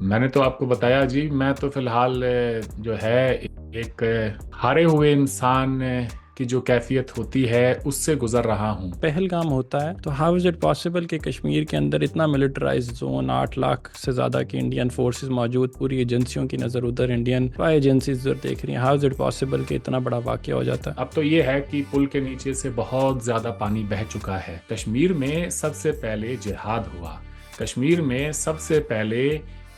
मैंने तो आपको बताया जी, मैं तो फिलहाल जो है एक हारे हुए इंसान की जो कैफियत होती है उससे गुजर रहा हूँ। पहलगाम होता है तो हाउ इज़ इट पॉसिबल कि कश्मीर के अंदर इतना मिलिटराइज जोन, 8 लाख से ज़्यादा की इंडियन फोर्सेस मौजूद, पूरी एजेंसियों की नज़र उधर, इंडियन स्पाई एजेंसीज उधर देख रही हैं, हाउ इज़ इट पॉसिबल कि इतना बड़ा वाक़या हो जाता है? अब तो ये है कि पुल के नीचे से बहुत ज्यादा पानी बह चुका है। कश्मीर में सबसे पहले जिहाद हुआ। कश्मीर में सबसे पहले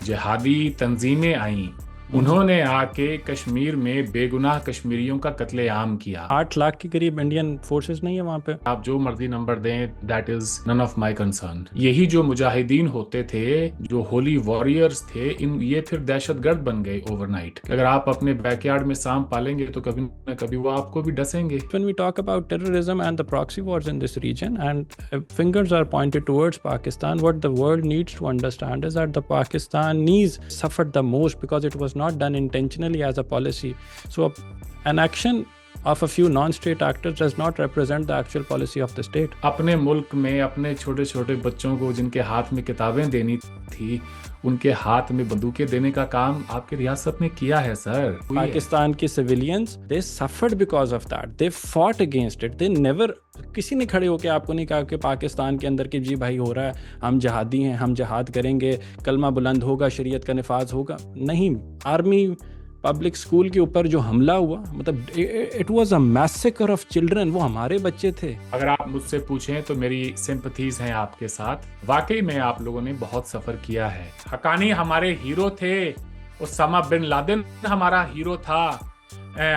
जिहादी तंजीमें आईं। हम्म। उन्होंने आके कश्मीर में बेगुनाह कश्मीरियों का कत्लेआम किया। 8 लाख के करीब इंडियन फोर्सेस नहीं है वहाँ पे? आप जो मर्जी नंबर दें, that is none of my concern. यही जो मुजाहिदीन होते थे, जो होली वॉरियर्स थे, इन ये फिर दहशतगर्द बन गए ओवरनाइट। अगर आप अपने बैकयार्ड में सांप पालेंगे तो कभी न कभी वो आपको भी डसेंगे। When we talk about terrorism and the proxy wars in this region, and fingers are pointed towards Pakistan, what the world needs to understand is that the Pakistanis suffered the most because it was not done intentionally as a policy. So, an action of a few non state actors does not represent the actual policy of the state. अपने मुल्क में अपने छोटे छोटे बच्चों को जिनके हाथ में किताबें देनी थी, उनके हाथ में बंदूकें देने का काम आपकी रियासत ने किया है सर, हुई है। पाकिस्तान के civilians they suffered because of that, they fought against it, they never, किसी ने खड़े होकर आपको नहीं कहा कि पाकिस्तान के अंदर कि जी भाई हो रहा है, हम जहादी हैं, हम जहाद करेंगे, कलमा बुलंद होगा, शरीयत का निफाज होगा। नहीं, आर्मी पब्लिक स्कूल के ऊपर जो हमला हुआ, मतलब it was a massacre of children, वो हमारे बच्चे थे। अगर आप मुझसे पूछें तो मेरी सिंपथीज हैं आपके साथ। वाकई में आप लोगों ने बहुत सफर किया है। हकानी हमारे हीरो थे, उसामा बिन लादेन हमारा हीरो था,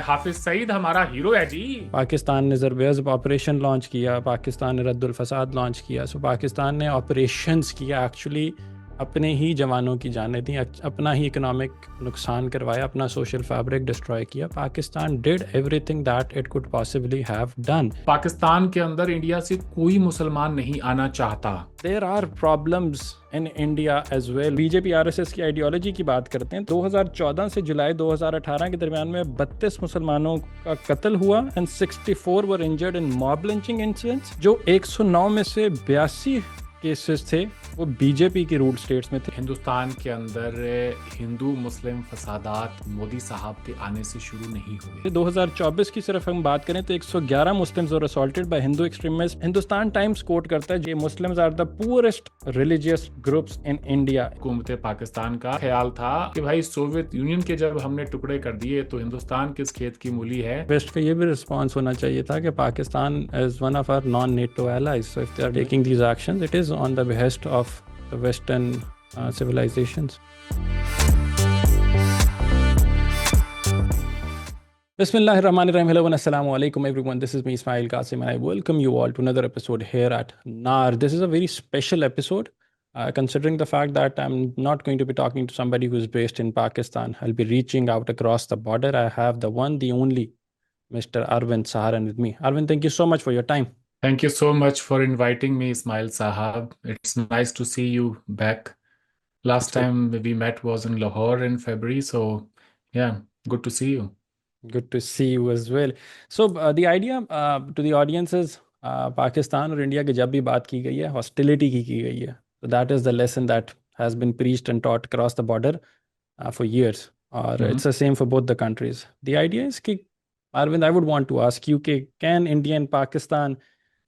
हाफिज सईद हमारा हीरो है जी। पाकिस्तान ने ज़रबेज़ ऑपरेशन लॉन्च किया, पाकिस्तान ने रद्दुल फसाद लॉन्च किया। सो पाकिस्तान ने ऑपरेशंस किया, एक्चुअली अपने ही जवानों की जानें दी, अपना ही इकोनॉमिक नुकसान करवाया, अपना सोशल फैब्रिक डिस्ट्रॉय किया। Pakistan did everything that it could possibly have done. Pakistan के अंदर इंडिया से कोई मुसलमान नहीं आना चाहता। There are problems in India as well. BJP RSS की आइडियोलॉजी की बात करते हैं, 2014 से जुलाई 2018 के दरमियान में 32 मुसलमानों का कत्ल हुआ and 64 were injured in mob lynching incidents. जो 109 में से 82 केसेस थे वो बीजेपी की रूल स्टेट्स में थे। हिंदुस्तान के अंदर हिंदू मुस्लिम फसादात मोदी साहब के आने से शुरू नहीं हुए। 2024 की सिर्फ हम बात करें तो 111 Muslims were assaulted by Hindu extremist. Hindustan Times quote करता है, ये Muslims are the poorest religious groups in India. हुकूमत पाकिस्तान का ख्याल था कि भाई सोवियत यूनियन के जब हमने टुकड़े कर दिए तो हिंदुस्तान किस खेत की मूली है। वेस्ट का ये भी रिस्पॉन्स होना चाहिए था कि Pakistan is one of our non NATO allies, so if they are taking these actions it is on the behest of the western civilizations. Bismillahirrahmanirrahim. Hello and assalamu alaikum everyone. This is me Ismail Qasim and I welcome you all to another episode here at NAR. This is a very special episode considering the fact that I'm not going to be talking to somebody who's based in Pakistan. I'll be reaching out across the border. I have the one, the only Mr. Arvind Saharan with me. Arvind, thank you so much for your time. Thank you so much for inviting me, Ismail Sahab. It's nice to see you back. Last time we met was in Lahore in February, so yeah, good to see you. Good to see you as well. So the idea to the audience is Pakistan और India की जब भी बात की गई है, hostility की गई है, so that is the lesson that has been preached and taught across the border for years, or it's the same for both the countries. The idea is कि Arvind, I would want to ask you कि can India and Pakistan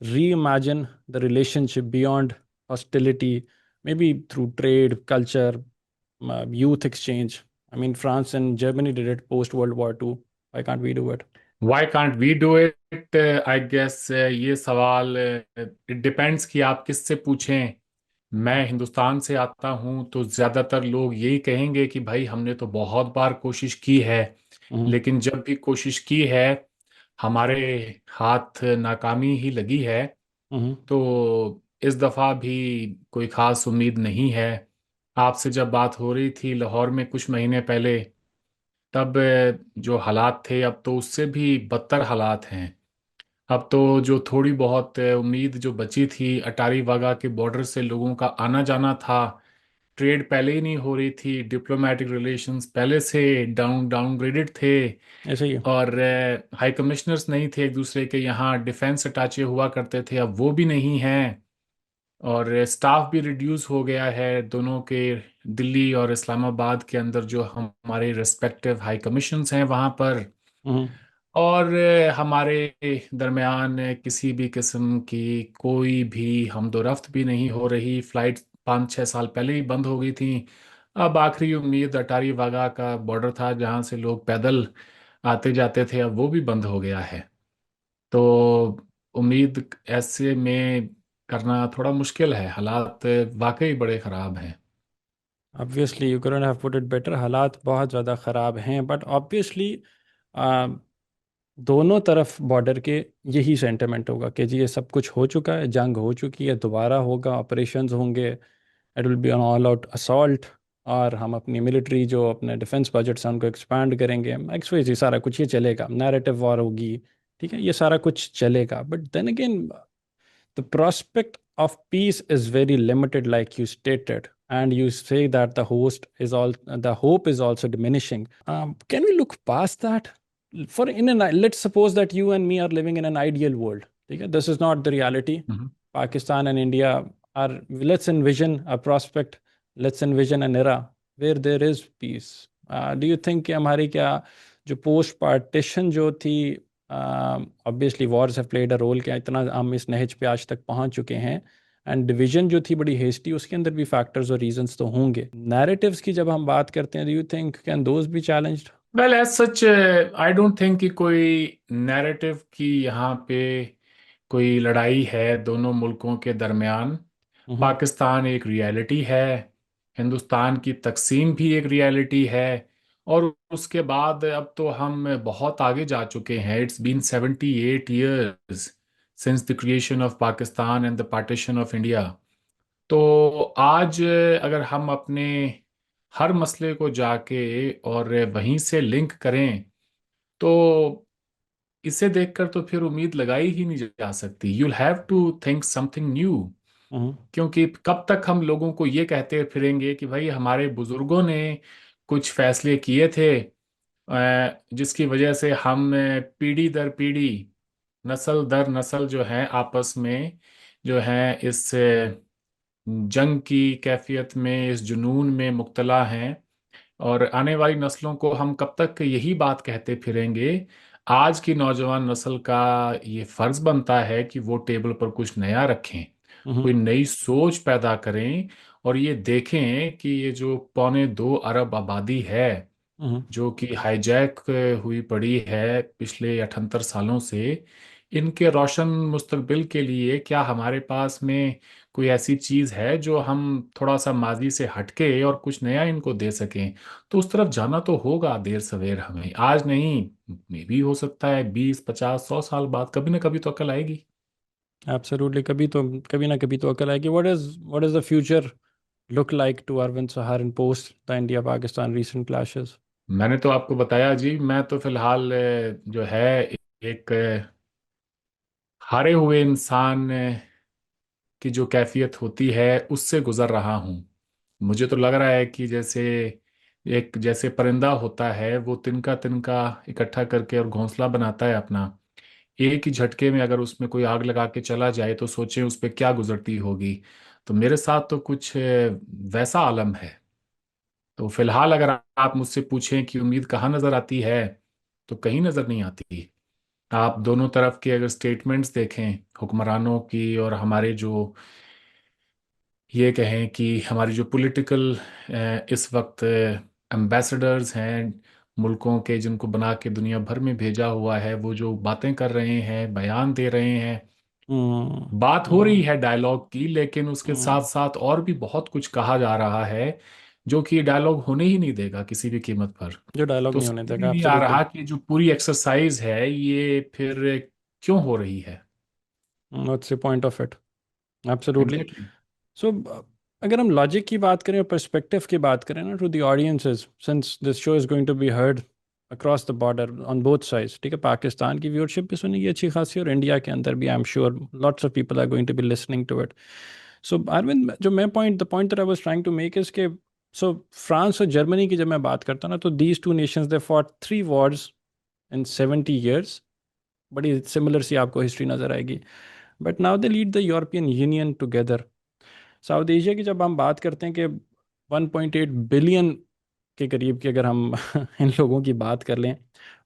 reimagine the relationship beyond hostility, maybe through trade, culture, youth exchange? I mean, France and Germany did it post World War II. Why can't we do it? Why can't we do it? I guess ये सवाल it depends कि आप किससे पूछें। मैं हिंदुस्तान से आता हूं तो ज्यादातर लोग यही कहेंगे कि भाई हमने तो बहुत बार कोशिश की है, Mhm. लेकिन जब भी कोशिश की है हमारे हाथ नाकामी ही लगी है। Mhm. तो इस दफा भी कोई खास उम्मीद नहीं है। आपसे जब बात हो रही थी लाहौर में कुछ महीने पहले, तब जो हालात थे अब तो उससे भी बदतर हालात हैं। अब तो जो थोड़ी बहुत उम्मीद जो बची थी, अटारी वाघा के बॉर्डर से लोगों का आना जाना था, ट्रेड पहले ही नहीं हो रही थी, डिप्लोमेटिक रिलेशंस पहले से डाउनग्रेडेड थे, ऐसे ही है। और हाई कमिश्नर्स नहीं थे एक दूसरे के यहाँ, डिफेंस अटाचे हुआ करते थे, अब वो भी नहीं हैं। और स्टाफ भी रिड्यूस हो गया है दोनों के। दिल्ली और इस्लामाबाद के अंदर जो हमारे रिस्पेक्टिव हाई कमीशंस हैं वहाँ पर। हम्म। और हमारे दरमियान किसी भी किस्म की कोई भी हमदोरफ्त भी नहीं हो रही। फ्लाइट 5-6 साल पहले ही बंद हो गई थी। अब आखिरी उम्मीद अटारी वाघा का बॉर्डर था जहाँ से लोग पैदल आते जाते थे, अब वो भी बंद हो गया है। तो उम्मीद ऐसे में करना थोड़ा मुश्किल है। हालात वाकई बड़े ख़राब हैं। Obviously you couldn't have put it better, हालात बहुत ज़्यादा ख़राब हैं, बट ऑब्वियसली दोनों तरफ बॉर्डर के यही सेंटिमेंट होगा कि जी ये सब कुछ हो चुका है, जंग हो चुकी है, दोबारा होगा, ऑपरेशंस होंगे, it will be on all out assault, और हम अपनी मिलिट्री जो अपने डिफेंस बजट से उनको एक्सपैंड करेंगे, एक्सवाइज सारा कुछ ये चलेगा, नैरेटिव वॉर होगी, ठीक है, ये सारा कुछ चलेगा, but then again the prospect of peace is very limited, like you stated, and you say that the hope is also diminishing. Can we look past that? For in an let's suppose that you and me are living in an ideal world. Okay? This is not the reality. Hmm. Pakistan and India are. Let's envision a prospect. Let's envision an era where there is peace. Do you think कि हमारी क्या जो post partition जो थी, obviously wars have played a role, क्या इतना हम इस नहज पे आज तक पहुंच चुके हैं, एंड डिवीजन जो थी बड़ी हेस्टी, उसके अंदर भी फैक्टर्स और रीजंस तो होंगे। नैरेटिव्स की जब हम बात करते हैं, do you think can those be challenged? Well as such I don't think कि कोई नैरेटिव की यहाँ पे कोई लड़ाई है दोनों मुल्कों के दरमियान। हम्म। पाकिस्तान एक रियलिटी है, हिंदुस्तान की तकसीम भी एक रियलिटी है। और उसके बाद अब तो हम बहुत आगे जा चुके हैं। It's been 78 years since the creation of Pakistan and the partition of India. तो आज अगर हम अपने हर मसले को जाके और वहीं से लिंक करें तो इसे देखकर तो फिर उम्मीद लगाई ही नहीं जा सकती। You'll have to think something new. Hmm. क्योंकि कब तक हम लोगों को ये कहते फिरेंगे कि भाई हमारे बुजुर्गों ने कुछ फैसले किए थे, जिसकी वजह से हम पीढ़ी दर पीढ़ी, नस्ल दर नस्ल जो है आपस में जो है इस जंग की कैफियत में, इस जुनून में मुब्तला हैं। और आने वाली नस्लों को हम कब तक यही बात कहते फिरेंगे। आज की नौजवान नस्ल का ये फर्ज बनता है कि वो टेबल पर कुछ नया रखें, हम्म। कोई नई सोच पैदा करें। और ये देखें कि ये जो 2.25 अरब आबादी है हम्म। जो कि हाईजैक हुई पड़ी है पिछले 78 सालों से, इनके रोशन मुस्तकबिल के लिए क्या हमारे पास में कोई ऐसी चीज है जो हम थोड़ा सा माजी से हटके और कुछ नया इनको दे सकें। तो उस तरफ जाना तो होगा देर सवेर, हमें आज नहीं, मे भी हो सकता है 20, 50, 100 साल बाद कभी ना कभी तो अकल आएगी। एब्सोल्युटली, कभी ना कभी तो अकल आएगी। What is the future look like to Arvind Saharan post the India Pakistan recent clashes? मैंने तो आपको बताया जी, मैं तो फिलहाल जो है एक हारे हुए इंसान की जो कैफियत होती है उससे गुजर रहा हूँ। मुझे तो लग रहा है कि जैसे एक जैसे परिंदा होता है वो तिनका तिनका इकट्ठा करके और घोंसला बनाता है अपना, एक ही झटके में अगर उसमें कोई आग लगा के चला जाए तो सोचें उस पर क्या गुजरती होगी। तो मेरे साथ तो कुछ वैसा आलम है। तो फिलहाल अगर आप मुझसे पूछें कि उम्मीद कहाँ नजर आती है, तो कहीं नजर नहीं आती। आप दोनों तरफ के अगर स्टेटमेंट्स देखें हुक्मरानों की और हमारे जो ये कहें कि हमारी जो पॉलिटिकल इस वक्त एम्बेसडर्स हैं मुल्कों के, जिनको बना के दुनिया भर में भेजा हुआ है, वो जो बातें कर रहे हैं, बयान दे रहे हैं, हम्म। बात हो रही हम्म। है डायलॉग की, लेकिन उसके साथ हम्म। साथ और भी बहुत कुछ कहा जा रहा है जो कि डायलॉग होने ही नहीं देगा किसी भी कीमत पर। जो डायलॉग तो नहीं होने समझ में देगा, नहीं आ एब्सोल्युटली। रहा कि जो पूरी एक्सरसाइज है ये फिर क्यों हो रही है। What's the point of it? Absolutely. Exactly. So अगर हम लॉजिक की बात करें और पर्सपेक्टिव की बात करें ना, to the audiences, since this show is going to be heard across the border on both sides, ठीक है, पाकिस्तान की व्यूअरशिप भी सुनेगी अच्छी खासी, और इंडिया के अंदर भी I am sure lots of people are going to be listening to it. So Arvind, जो मैं point the point that I was trying to make is के, सो फ्रांस और जर्मनी की जब मैं बात करता हूँ ना, तो these two nations they fought 3 Wars in 70 years। बड़ी सिमिलर सी आपको हिस्ट्री नजर आएगी, but now they lead the European union together. South Asia की जब हम बात करते हैं कि 1.8 बिलियन के करीब की अगर हम इन लोगों की बात कर लें,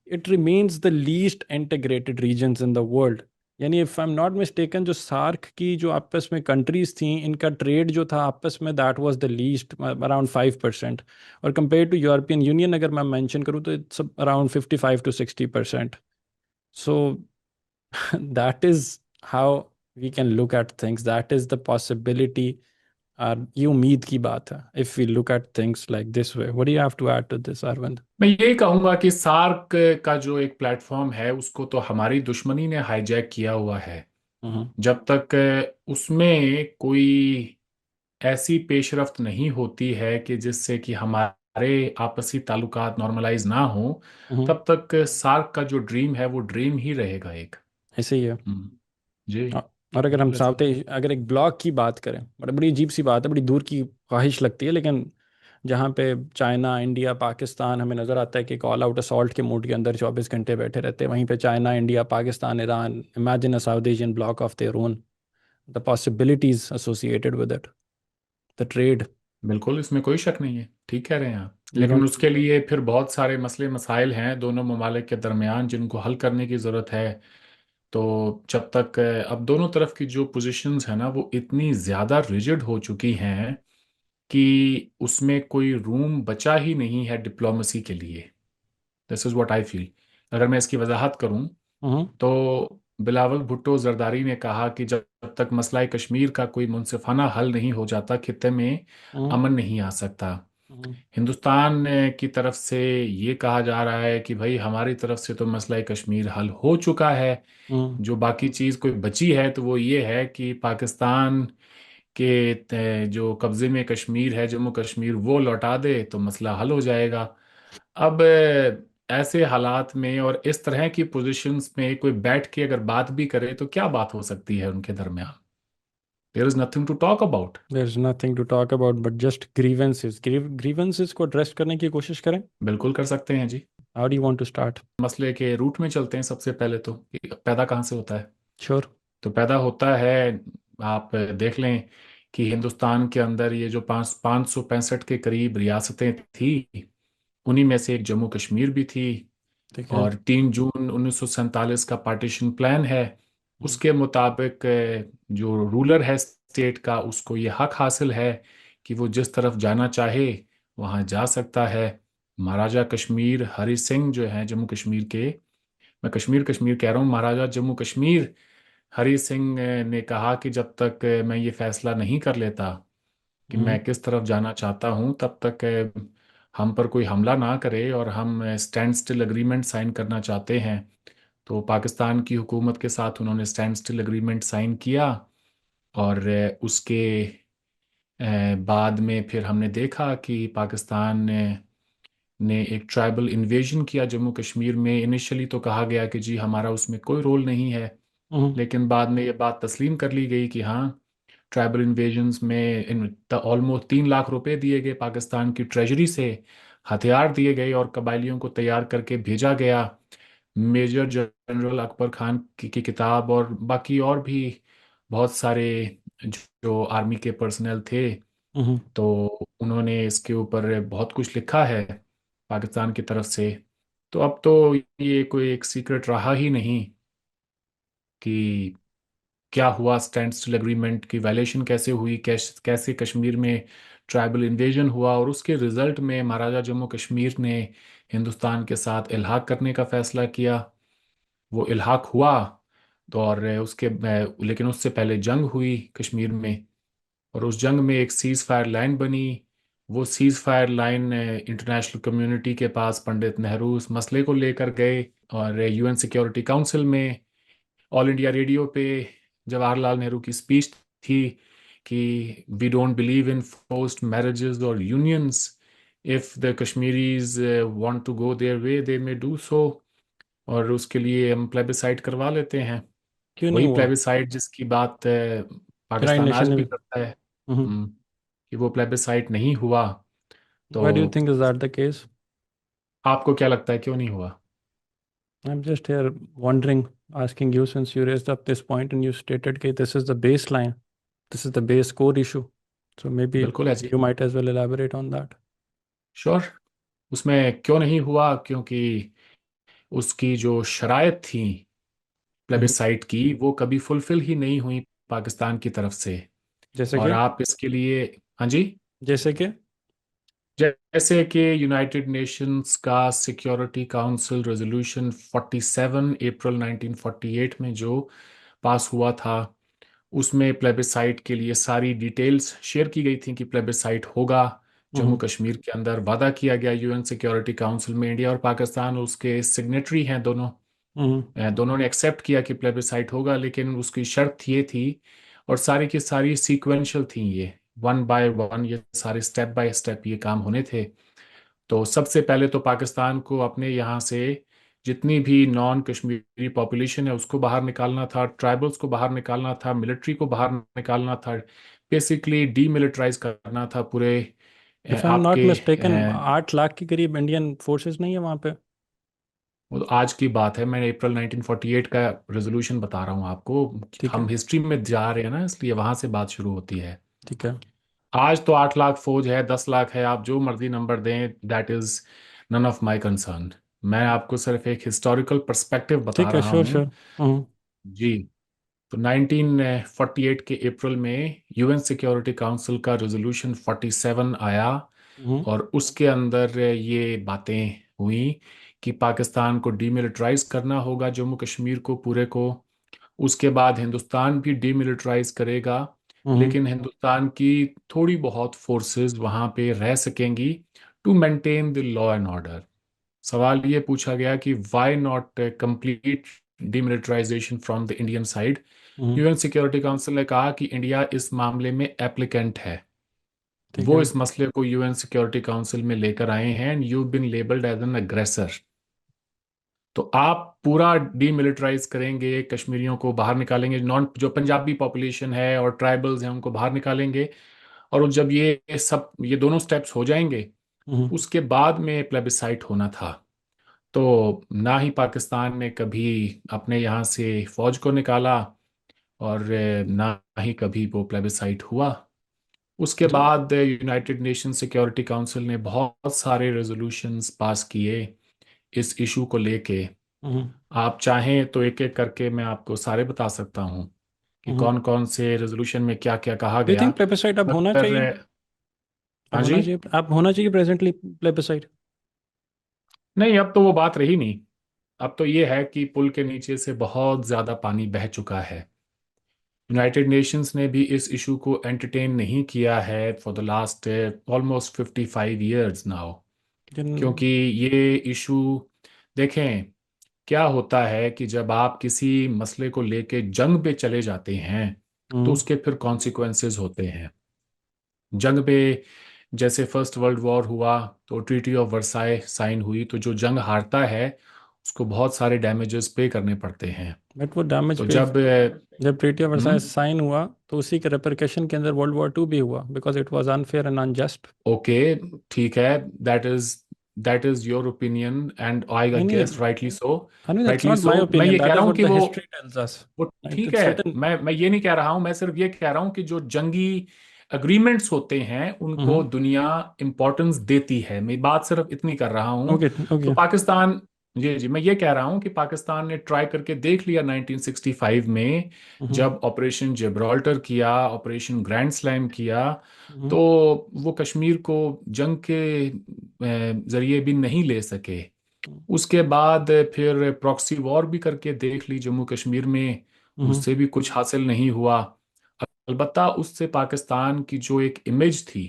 it remains the least integrated regions in the world. यानी if I am not mistaken, जो सार्क की जो आपस में कंट्रीज थी, इनका ट्रेड जो था आपस में, that was the least, around 5%। और कंपेयर टू यूरोपियन यूनियन अगर मैं मेंशन करूँ तो it's around 55 to 60%। So that is how we can look at things, that is the possibility. और ये उम्मीद की बात है, if we look at things like this way. What do you have to add to this, Arvind? मैं यही कहूंगा कि सार्क का जो एक प्लेटफॉर्म है उसको तो हमारी दुश्मनी ने हाईजैक किया हुआ है। हम्म। जब तक उसमें कोई ऐसी पेशरफ्त नहीं होती है कि जिससे कि हमारे आपसी ताल्लुकात नॉर्मलाइज ना हो, हम्म। तब तक सार्क का जो ड्रीम है वो ड्रीम ही रहेगा एक। ऐसे ही है। हम्म, जी, और अगर हम बिल्कुल ऐसा साउथ ही। एशिया, अगर एक ब्लॉक की बात करें, बड़ी बड़ी अजीब सी बात है, बड़ी दूर की ख्वाहिश लगती है, लेकिन जहाँ पे चाइना, इंडिया, पाकिस्तान हमें नज़र आता है कि एक ऑल आउट असॉल्ट के मोड के अंदर 24 घंटे बैठे रहते हैं, वहीं पे China, India, Pakistan, Iran, imagine a south Asian block of their own, the possibilities associated with it, the trade. बिल्कुल, इसमें कोई शक नहीं है, ठीक कह रहे हैं आप। यू लेकिन डोंट। उसके लिए फिर बहुत सारे मसले मसाइल हैं दोनों ममालिक के दरमियान जिनको हल करने की ज़रूरत है। तो जब तक अब दोनों तरफ की जो पोजीशंस है ना वो इतनी ज़्यादा रिजिड हो चुकी हैं कि उसमें कोई रूम बचा ही नहीं है डिप्लोमेसी के लिए। This is what I feel. अगर मैं इसकी वजाहत करूं हम्म। तो बिलावल भुट्टो जरदारी ने कहा कि जब तक मसला कश्मीर का कोई मुनसिफाना हल नहीं हो जाता, खित्ते में हम्म। अमन नहीं आ सकता। हम्म। हिंदुस्तान की तरफ से ये कहा जा रहा है कि भाई हमारी तरफ से तो मसला कश्मीर हल हो चुका है। हम्म। जो बाकी चीज़ कोई बची है तो वो ये है कि पाकिस्तान के जो कब्जे में कश्मीर है, जम्मू कश्मीर, वो लौटा दे तो मसला हल हो जाएगा। अब ऐसे हालात में और इस तरह की पोजीशंस में कोई बैठ के अगर बात भी करे तो क्या बात हो सकती है उनके दरमियान? There is nothing to talk about. There is nothing to talk about but just grievances. Grievances को एड्रेस करने की कोशिश करें। बिल्कुल कर सकते हैं जी। How do you want to start? मसले के रूट में चलते हैं सबसे पहले तो कि पैदा कहाँ से होता है। श्योर। तो पैदा होता है, आप देख लें कि हिंदुस्तान के अंदर ये जो 565 के करीब रियासतें थी, उन्हीं में से एक जम्मू कश्मीर भी थी। ठीक है। और 3 जून 1947 का पार्टीशन प्लान है। हम्म। उसके मुताबिक जो रूलर है स्टेट का, उसको ये हक हासिल है कि वो जिस तरफ जाना चाहे वहाँ जा सकता है। महाराजा कश्मीर हरि सिंह जो हैं जम्मू कश्मीर के, मैं कश्मीर कश्मीर कह रहा हूँ, महाराजा जम्मू कश्मीर हरि सिंह ने कहा कि जब तक मैं ये फैसला नहीं कर लेता कि हम्म। मैं किस तरफ जाना चाहता हूँ, तब तक हम पर कोई हमला ना करे, और हम स्टैंड स्टिल अग्रीमेंट साइन करना चाहते हैं। तो पाकिस्तान की हुकूमत के साथ उन्होंने स्टैंड स्टिल अग्रीमेंट साइन किया। और उसके बाद में फिर हमने देखा कि पाकिस्तान ने एक ट्राइबल इन्वेजन किया जम्मू कश्मीर में। इनिशियली तो कहा गया कि जी हमारा उसमें कोई रोल नहीं है, हम्म। लेकिन बाद में ये बात तस्लीम कर ली गई कि हाँ, ट्राइबल इन्वेजन्स में ऑलमोस्ट 3 लाख रुपए दिए गए पाकिस्तान की ट्रेजरी से, हथियार दिए गए और कबायलियों को तैयार करके भेजा गया। मेजर जनरल अकबर खान की किताब और बाकी और भी बहुत सारे जो आर्मी के पर्सनल थे, हम्म। तो उन्होंने इसके ऊपर बहुत कुछ लिखा है पाकिस्तान की तरफ से। तो अब तो ये कोई एक सीक्रेट रहा ही नहीं कि क्या हुआ, स्टैंड स्टिल एग्रीमेंट की वायलेशन कैसे हुई, कैसे कश्मीर में ट्राइबल इन्वेजन हुआ, और उसके रिजल्ट में महाराजा जम्मू कश्मीर ने हिंदुस्तान के साथ इल्हाक करने का फैसला किया। वो इल्हाक हुआ तो, और लेकिन उससे पहले जंग हुई कश्मीर में, और उस जंग में एक सीज फायर लाइन बनी। वो cease fire line international community के पास पंडित नेहरू उस मसले को लेकर गए, और यूएन सिक्योरिटी काउंसिल में ऑल इंडिया रेडियो पे जवाहरलाल नेहरू की स्पीच थी कि we don't believe in forced marriages और unions, if the Kashmiris want to go their way they may do so, और उसके लिए हम प्लेबिसाइड करवा लेते हैं। क्यों नहीं वही हुआ? प्लेबिसाइड जिसकी बात यूनाइटेड पाकिस्तान नेशन आज ने भी भी। करता है। हम्म। हम्म, कि वो प्लेबिसाइड नहीं हुआ। तो why do you think is that the case? आपको क्या लगता है क्यों नहीं हुआ? I am just here wondering, asking you, since you raised up this point and you stated that this is the baseline, this is the base core issue. So maybe बिल्कुल है जी। you might as well elaborate on that. Sure. उसमें क्यों नहीं हुआ, क्योंकि उसकी जो शराइत थी हम्म। प्लेबिसाइट की, वो कभी फुलफिल ही नहीं हुई पाकिस्तान की तरफ से। जैसे और कि आप इसके लिए, हाँ जी, जैसे कि जैसे कि यूनाइटेड नेशंस का सिक्योरिटी काउंसिल रेजोल्यूशन 47 अप्रैल 1948 में जो पास हुआ था, उसमें प्लेबिसाइट के लिए सारी डिटेल्स शेयर की गई थी कि प्लेबिसाइट होगा जम्मू हम्म। कश्मीर के अंदर। वादा किया गया यूएन सिक्योरिटी काउंसिल में, इंडिया और पाकिस्तान उसके सिग्नेटरी हैं दोनों। हम्म। दोनों ने एक्सेप्ट किया कि प्लेबिसाइट होगा, लेकिन उसकी शर्त ये थी, और सारी की सारी सीक्वेंशियल थी, ये वन बाय वन, ये सारे स्टेप बाय स्टेप ये काम होने थे। तो सबसे पहले तो पाकिस्तान को अपने यहाँ से जितनी भी नॉन कश्मीरी पॉपुलेशन है उसको बाहर निकालना था, ट्राइबल्स को बाहर निकालना था, मिलिट्री को बाहर निकालना था, बेसिकली डीमिलिटराइज करना था पूरे इफ आई एम नॉट आपके मिस्टेकन 8 लाख के करीब इंडियन फोर्सेस नहीं है वहाँ पे? वो तो आज की बात है, मैं अप्रैल 1948 का रेजोल्यूशन बता रहा हूँ आपको। ठीक है। हम हिस्ट्री में जा रहे हैं ना, इसलिए वहां से बात शुरू होती है। ठीक है। आज तो 8 लाख फौज है, 10 लाख है, आप जो मर्जी नंबर दें, that is none of my concern. मैं आपको सिर्फ एक हिस्टोरिकल पर्सपेक्टिव बता ठीक है, रहा श्योर हूँ। श्योर। हम्म। जी। तो 1948 के अप्रैल में यूएन सिक्योरिटी काउंसिल का रेजोल्यूशन 47 आया, हम्म। और उसके अंदर ये बातें हुई कि पाकिस्तान को डीमिलिटराइज करना होगा, जम्मू कश्मीर को पूरे को। उसके बाद हिंदुस्तान भी डीमिलिटराइज करेगा, हम्म। लेकिन हिंदुस्तान की थोड़ी बहुत फोर्सेस वहां पे रह सकेंगी to maintain the law and order. सवाल ये पूछा गया कि why not complete demilitarization from the Indian side. Hmm. UN security council ने कहा कि इंडिया इस मामले में एप्लीकेंट है, ठीक वो है। इस मसले को यूएन सिक्योरिटी काउंसिल में लेकर आए हैं, and you been labelled as an aggressor. तो आप पूरा डीमिलिटराइज करेंगे, कश्मीरियों को बाहर निकालेंगे, नॉन जो पंजाबी पॉपुलेशन है और ट्राइबल्स हैं उनको बाहर निकालेंगे, और जब ये दोनों स्टेप्स हो जाएंगे, हम्म। उसके बाद में प्लेबिसाइट होना था। तो ना ही पाकिस्तान ने कभी अपने यहाँ से फौज को निकाला, और ना ही कभी वो प्लेबिसाइट हुआ। उसके जी। बाद यूनाइटेड नेशन सिक्योरिटी काउंसिल ने बहुत सारे रेजोल्यूशंस पास किए इस इशू को लेके। हम्म। आप चाहें तो एक एक करके मैं आपको सारे बता सकता हूँ कि हम्म। कौन कौन से रेजोल्यूशन में क्या क्या कहा डू यू गया। थिंक प्लेबिसाइट अब होना मगर चाहिए? अब हाँ होना जी। चाहिए, अब होना चाहिए प्रेजेंटली प्लेबिसाइट? नहीं, अब तो वो बात रही नहीं। अब तो ये है कि पुल के नीचे से बहुत ज्यादा पानी बह चुका है। यूनाइटेड नेशंस ने भी इस इशू को एंटरटेन नहीं किया है for the last almost 55 years now. लेकिन क्योंकि ये इशू, देखें, क्या होता है कि जब आप किसी मसले को लेके जंग पे चले जाते हैं, तो हम्म। उसके फिर कॉन्सिक्वेंसेस होते हैं। जंग पे, जैसे फर्स्ट वर्ल्ड वॉर हुआ तो ट्रीटी ऑफ वर्साई साइन हुई, तो जो जंग हारता है उसको बहुत सारे डैमेजेस पे करने पड़ते हैं। बट वो डैमेज तो पे, जब जब ट्रीटी ऑफ वर्साइज हम्म, साइन हुआ तो उसी के रेपरकशन के अंदर वर्ल्ड वॉर 2 भी हुआ, because it was unfair and unjust. Okay, ठीक है, that is your opinion and I नहीं नहीं, guess rightly so. Honey that's rightly not my so, मैं ओपिनियन, ये कह दैट रहा इज हूँ व्हाट कि द वो हिस्ट्री टेल्स अस। वो राइट, ठीक इट्स है। रिटन। मैं ये नहीं कह रहा हूं, मैं सिर्फ ये कह रहा हूं कि जो जंगी अग्रीमेंट्स होते हैं उनको हम्म। दुनिया इंपॉर्टेंस देती है, मैं बात सिर्फ इतनी कर रहा हूं। ओके तो ओके। पाकिस्तान, जी जी, मैं ये कह रहा हूं कि पाकिस्तान ने ट्राई करके देख लिया 1965 में, हम्म। जब ऑपरेशन जिब्राल्टर किया, ऑपरेशन ग्रैंड स्लैम किया, हम्म। तो वो कश्मीर को जंग के जरिए भी नहीं ले सके। उसके बाद फिर प्रॉक्सी वॉर भी करके देख ली जम्मू कश्मीर में, हम्म। उससे भी कुछ हासिल नहीं हुआ। अलबत्ता उससे पाकिस्तान की जो एक इमेज थी,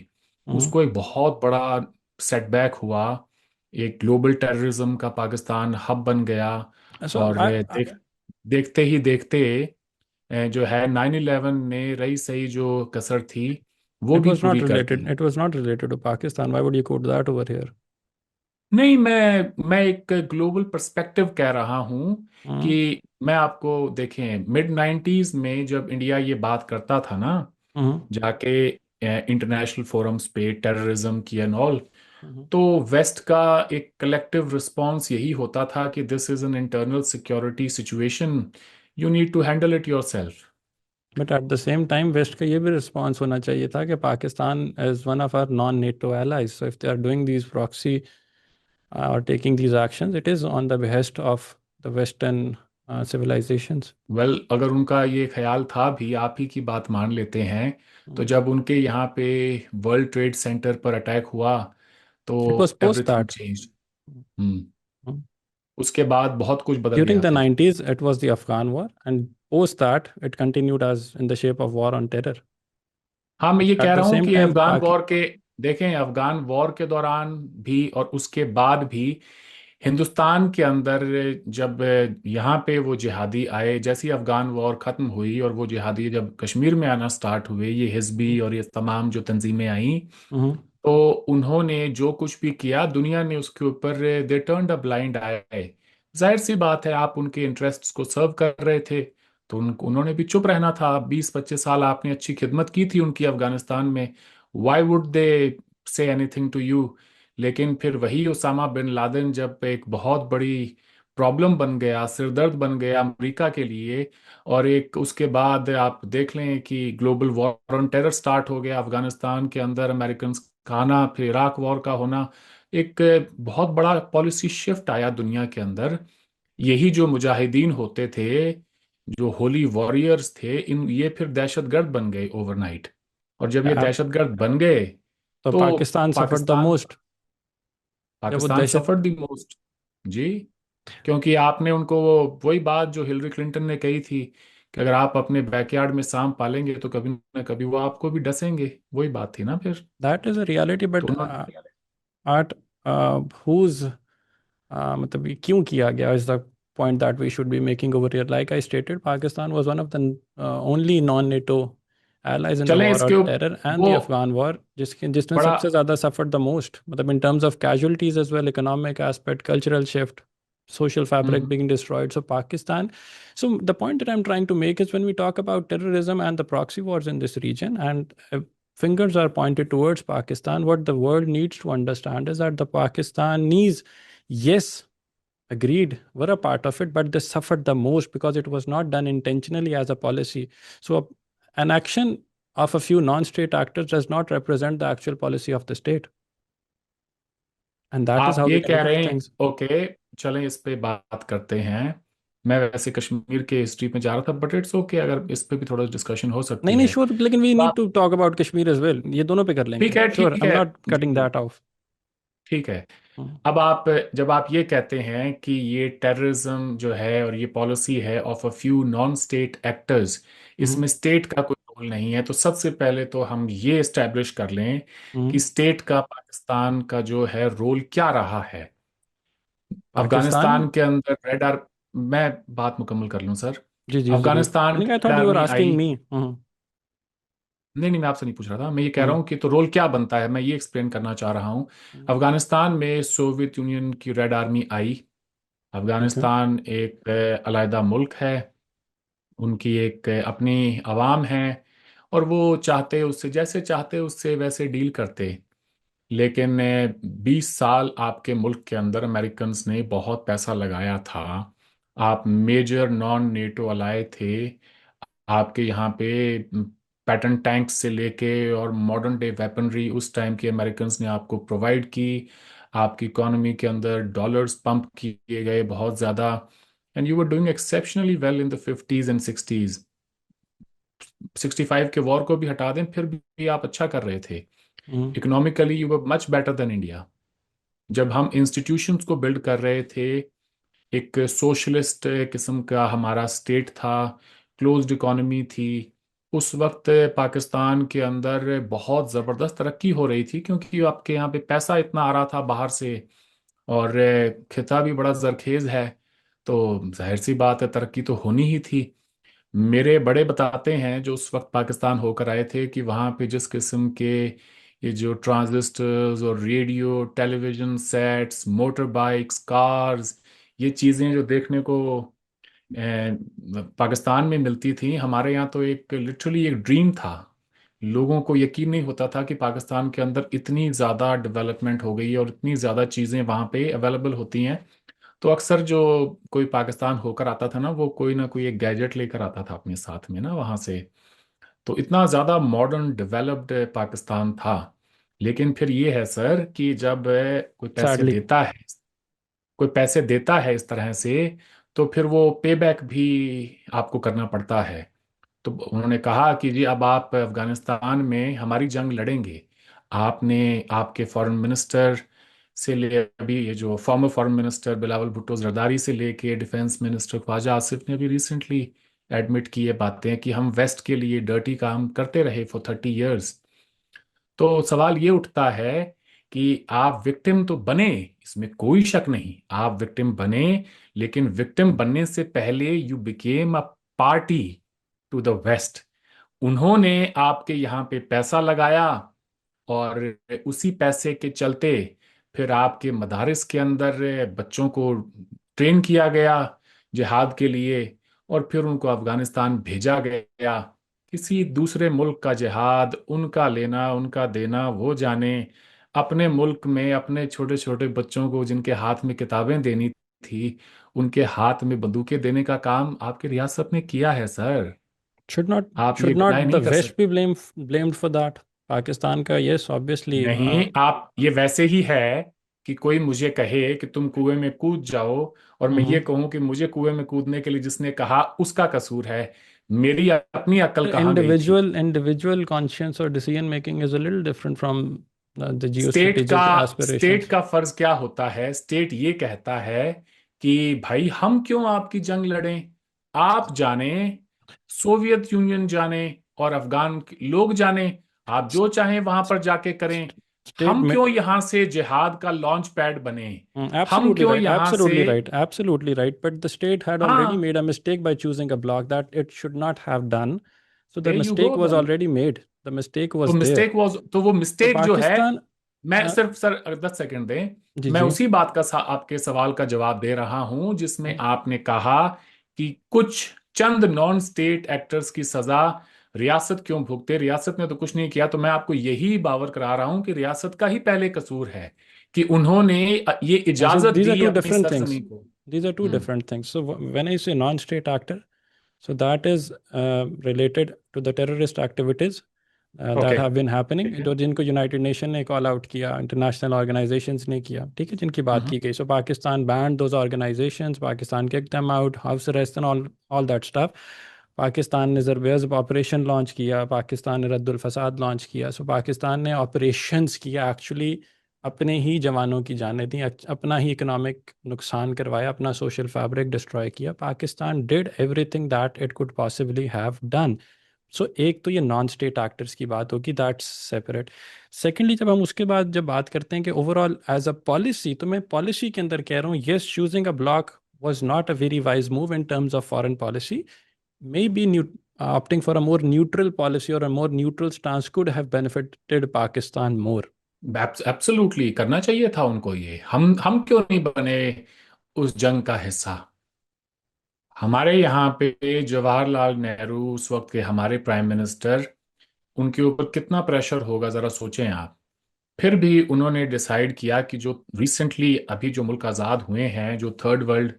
हम्म। उसको एक बहुत बड़ा सेटबैक हुआ। एक ग्लोबल टेररिज्म का पाकिस्तान हब बन गया, सो और देखते ही देखते जो है 9/11 ने रही सही जो कसर थी वो इट भी वाज पूरी नॉट कर रिलेटेड, दी। It was not related to Pakistan, why would you quote that over here? नहीं, मैं एक ग्लोबल पर्सपेक्टिव कह रहा हूं हम्म। कि मैं आपको, देखें, मिड 90s में जब इंडिया ये बात करता था ना, हम्म। जाके इंटरनेशनल फोरम्स पे टेररिज्म की एंड ऑल, हम्म। तो वेस्ट का एक कलेक्टिव रिस्पांस यही होता था कि this is an internal security situation, you need to handle it yourself. But at the same time west का ये भी रिस्पॉन्स होना चाहिए था कि Pakistan is one of our non NATO allies, so if they are doing these proxy or taking these actions, it is on the behest of the Western civilizations. अगर उनका ये ख्याल था भी, आप ही की बात मान लेते हैं, तो Mm. जब उनके यहाँ पे वर्ल्ड ट्रेड सेंटर पर अटैक हुआ तो It was post everything that. Change. Hmm. Mm. उसके बाद बहुत कुछ बदल During गया the फिर। 90s, it was the Afghan war, and post that, it continued as in the shape of war on terror. हाँ, मैं ये कह At the रहा हूँ same कि time, अफगान वॉर के, देखें, अफगान वॉर के दौरान भी और उसके बाद भी हिंदुस्तान के अंदर जब यहाँ पे वो जिहादी आए, जैसे ही अफगान वॉर खत्म हुई और वो जिहादी जब कश्मीर में आना स्टार्ट हुए, ये हिजबी और ये तमाम जो तंजीमें आई, Mhm. तो उन्होंने जो कुछ भी किया दुनिया ने उसके ऊपर दे टर्न्ड अ ब्लाइंड आई। जाहिर सी बात है, आप उनके इंटरेस्ट्स को सर्व कर रहे थे तो उन्होंने भी चुप रहना था। 20-25 साल आपने अच्छी खिदमत की थी उनकी अफगानिस्तान में, why would they say anything to you. लेकिन फिर वही उसामा बिन लादेन जब एक बहुत बड़ी प्रॉब्लम बन गया, सिरदर्द बन गया अमेरिका के लिए, और एक उसके बाद आप देख लें कि global war on terror start हो गया अफगानिस्तान के अंदर, अमेरिकन का आना, फिर इराक वॉर का होना, एक बहुत बड़ा पॉलिसी शिफ्ट आया दुनिया के अंदर। यही जो मुजाहिदीन होते थे, जो होली वॉरियर्स थे, इन ये फिर दहशतगर्द बन गए ओवरनाइट। और जब ये Ab- दहशतगर्द बन गए तो तो Pakistan suffered the Pakistan most जब वो पाकिस्तान दहशत। Suffered the most. जी। क्योंकि आपने उनको वही बात जो हिलरी क्लिंटन ने कही थी कि अगर आप अपने बैकयार्ड में सांप पालेंगे तो कभी ना कभी वो आपको भी डसेंगे, वही बात थी ना फिर। दैट इज अ रियलिटी, तो बट उन्होंने आर्ट हुज मतलब ये क्यों किया गया is the point that we should be making over here. Like I stated, Pakistan was one of the only non-NATO allies in the चलें war इसके on terror and वो the Afghan war, जिसने बड़ा सबसे ज़्यादा suffered the most, मतलब in terms of casualties as well, economic aspect, cultural shift, social fabric hmm, being destroyed. So Pakistan. So the point that I'm trying to make is when we talk about terrorism and the proxy wars in this region, and fingers are pointed towards Pakistan, what the world needs to understand is that the Pakistanis, yes, agreed, were a part of it, but they suffered the most because it was not done intentionally as a policy. So, an action of a few non state actors does not represent the actual policy of the state. And that is आप how we ये can कह look रहे at हैं, things. Okay, चलें इस पे बात करते हैं। मैं वैसे कश्मीर के हिस्ट्री में जा रहा था, बट इट्स ओके, अगर इस पे भी थोड़ा डिस्कशन हो नहीं सकती नहीं है श्योर, लेकिन वी तो नीड आप। To talk about Kashmir as well, ये दोनों पे कर ठीक लेंगे, है, श्योर, ठीक आई एम है। नॉट जी कटिंग जी, दैट ऑफ। ठीक है। अब आप, जब आप ये कहते हैं कि ये टेररिज्म जो है और ये पॉलिसी है of a few non state actors, इसमें स्टेट का कोई रोल नहीं है, तो सबसे पहले तो हम ये एस्टेब्लिश कर लें कि स्टेट का पाकिस्तान का जो है रोल क्या रहा है पाकिस्तान। अफगानिस्तान के अंदर। रेड आर मैं बात मुकम्मल कर लूं सर। जी जी जरूर, अफगानिस्तान मैंने में कहा, red thought you are army asking I. Me. नहीं नहीं, मैं आपसे नहीं पूछ रहा था, मैं ये कह रहा हूँ कि तो रोल क्या बनता है, मैं ये एक्सप्लेन करना चाह रहा हूँ। अफगानिस्तान में सोवियत यूनियन की रेड आर्मी आई। ठीक है। अफगानिस्तान एक अलहदा मुल्क है, उनकी एक अपनी आवाम है, और वो चाहते उससे जैसे चाहते उससे वैसे डील करते। लेकिन 20 साल आपके मुल्क के अंदर अमेरिकन्स ने बहुत पैसा लगाया था। आप मेजर नॉन नेटो अलाय थे। आपके यहाँ पे पैटर्न टैंक्स से लेके और मॉडर्न डे वेपनरी उस टाइम के अमेरिकन्स ने आपको प्रोवाइड की। आपकी इकोनॉमी के अंदर डॉलर्स पंप किए गए बहुत ज़्यादा, and you were doing exceptionally well in the 50s and 60s। 65 के वॉर को भी हटा दें फिर भी आप अच्छा कर रहे थे। Economically you were much better than India. जब हम इंस्टीट्यूशंस को बिल्ड कर रहे थे, एक सोशलिस्ट किस्म का हमारा स्टेट था, क्लोज्ड इकोनॉमी थी, उस वक्त पाकिस्तान के अंदर बहुत ज़बरदस्त तरक्की हो रही थी, क्योंकि आपके यहाँ पे पैसा इतना आ रहा था बाहर से, और खिता भी बड़ा जरखेज है, तो जाहिर सी बात है तरक्की तो होनी ही थी। मेरे बड़े बताते हैं जो उस वक्त पाकिस्तान होकर आए थे कि वहाँ पे जिस किस्म के ये जो ट्रांजिस्टर्स और radio television sets, motor bikes, cars, ये चीज़ें जो देखने को पाकिस्तान में मिलती थी, हमारे यहाँ तो एक लिटरली एक ड्रीम था। लोगों को यकीन नहीं होता था कि पाकिस्तान के अंदर इतनी ज़्यादा डेवलपमेंट हो गई है और इतनी ज़्यादा चीज़ें वहाँ पे अवेलेबल होती हैं। तो अक्सर जो कोई पाकिस्तान होकर आता था ना, वो कोई ना कोई एक गैजेट लेकर आता था अपने साथ में ना वहाँ से। तो इतना ज़्यादा मॉडर्न डेवलप्ड पाकिस्तान था। लेकिन फिर ये है सर कि जब कोई पैसे सैडली। देता है, कोई पैसे देता है इस तरह से, तो फिर वो पे बैक भी आपको करना पड़ता है। तो उन्होंने कहा कि जी अब आप अफगानिस्तान में हमारी जंग लड़ेंगे। आपने, आपके फॉरेन मिनिस्टर से ले, अभी ये जो farmer foreign minister Bilawal Bhutto Zardari से लेके डिफेंस मिनिस्टर ख्वाजा आसिफ ने भी रिसेंटली एडमिट की ये बातें कि हम वेस्ट के लिए डर्टी काम करते रहे फॉर 30 इयर्स। तो सवाल ये उठता है कि आप विक्टिम तो बने, इसमें कोई शक नहीं, आप विक्टिम बने, लेकिन विक्टिम बनने से पहले you became a party to the west. उन्होंने आपके यहाँ पे पैसा लगाया, और उसी पैसे के चलते फिर आपके मदारिस के अंदर बच्चों को ट्रेन किया गया जिहाद के लिए, और फिर उनको अफगानिस्तान भेजा गया। किसी दूसरे मुल्क का जिहाद, उनका लेना उनका देना वो जाने, अपने मुल्क में अपने छोटे छोटे बच्चों को जिनके हाथ में किताबें देनी थी, उनके हाथ में बंदूकें देने का काम आपकी रियासत ने किया है सर। Should not आप ये should not डिनाई the नहीं कर West सकते। be blamed for that? Pakistan का, yes, obviously. नहीं, आप ये वैसे ही है कि कोई मुझे कहे कि तुम कुएं में कूद जाओ, और मैं ये हम्म कहूं कि मुझे कुएं में कूदने के लिए जिसने कहा उसका कसूर है। मेरी अपनी अक्ल कहाँ गई थी? individual conscience or decision making is a little different from the state का geostrategic स्टेट aspirations. का फर्ज क्या होता है? स्टेट ये कहता है कि भाई हम क्यों आपकी जंग लड़ें, आप जाने, सोवियत यूनियन जाने, और अफगान लोग जाने, आप जो चाहें वहां पर जाके करें। State हम क्यों यहां से जिहाद का लॉन्च पैड बने? हम absolutely क्यों right, यहां से? absolutely right, absolutely right. But the state had already हाँ, made a mistake by choosing a block that it should not have done. So the there you mistake go was then। already made. The mistake तो was there. Mistake was, तो वो तो mistake जो है, पाकिस्तान। मैं uh, सिर्फ sir अगर 10 second दें, जी मैं जी। उसी बात का आपके सवाल का जवाब दे रहा हूं जिसमें आपने कहा कि कुछ चंद नॉन स्टेट एक्टर्स की सजा रियासत क्यों भुगते, रियासत ने तो कुछ नहीं किया। तो मैं आपको यही बावर करा रहा हूं कि रियासत का ही पहले कसूर है कि उन्होंने ये So इजाजत these are दी two अपनी different things. सरजमी को। These are two hmm. different things. So when I say non-state actor, so that is related to the terrorist activities that okay, have been happening, ठीक है। जो जिनको United Nation ने call out किया, international organisations ने किया, ठीक है, जिनकी बात हम्म। की गई. So Pakistan banned those organisations, Pakistan kicked them out, house arrest and all that stuff. Pakistan ने जरबेज ऑपरेशन लॉन्च किया, पाकिस्तान ने रद्दुल फसाद लॉन्च किया. सो पाकिस्तान ने ऑपरेशंस किया एक्चुअली, अपने ही जवानों की जानें दी, अपना ही इकोनॉमिक नुकसान करवाया, अपना सोशल फैब्रिक डिस्ट्रॉय किया. Pakistan did everything that it could possibly have done. So एक तो ये नॉन स्टेट एक्टर्स की बात होगी, दैट्स सेपरेट. सेकेंडली, जब हम उसके बाद जब बात करते हैं कि ओवरऑल एज अ पॉलिसी, तो मैं पॉलिसी के अंदर कह रहा हूँ, yes, choosing a block was not a very wise move in terms of foreign policy. Maybe opting for a more neutral policy or a more neutral stance could have benefited Pakistan more. Absolutely करना चाहिए था उनको ये। हम क्यों नहीं बने उस जंग का हिस्सा? हमारे यहाँ पे जवाहरलाल नेहरू उस वक्त के हमारे प्राइम मिनिस्टर, उनके ऊपर कितना प्रेशर होगा जरा सोचें आप। फिर भी उन्होंने डिसाइड किया कि जो रिसेंटली अभी जो मुल्क आज़ाद हुए हैं, जो थर्ड वर्ल्ड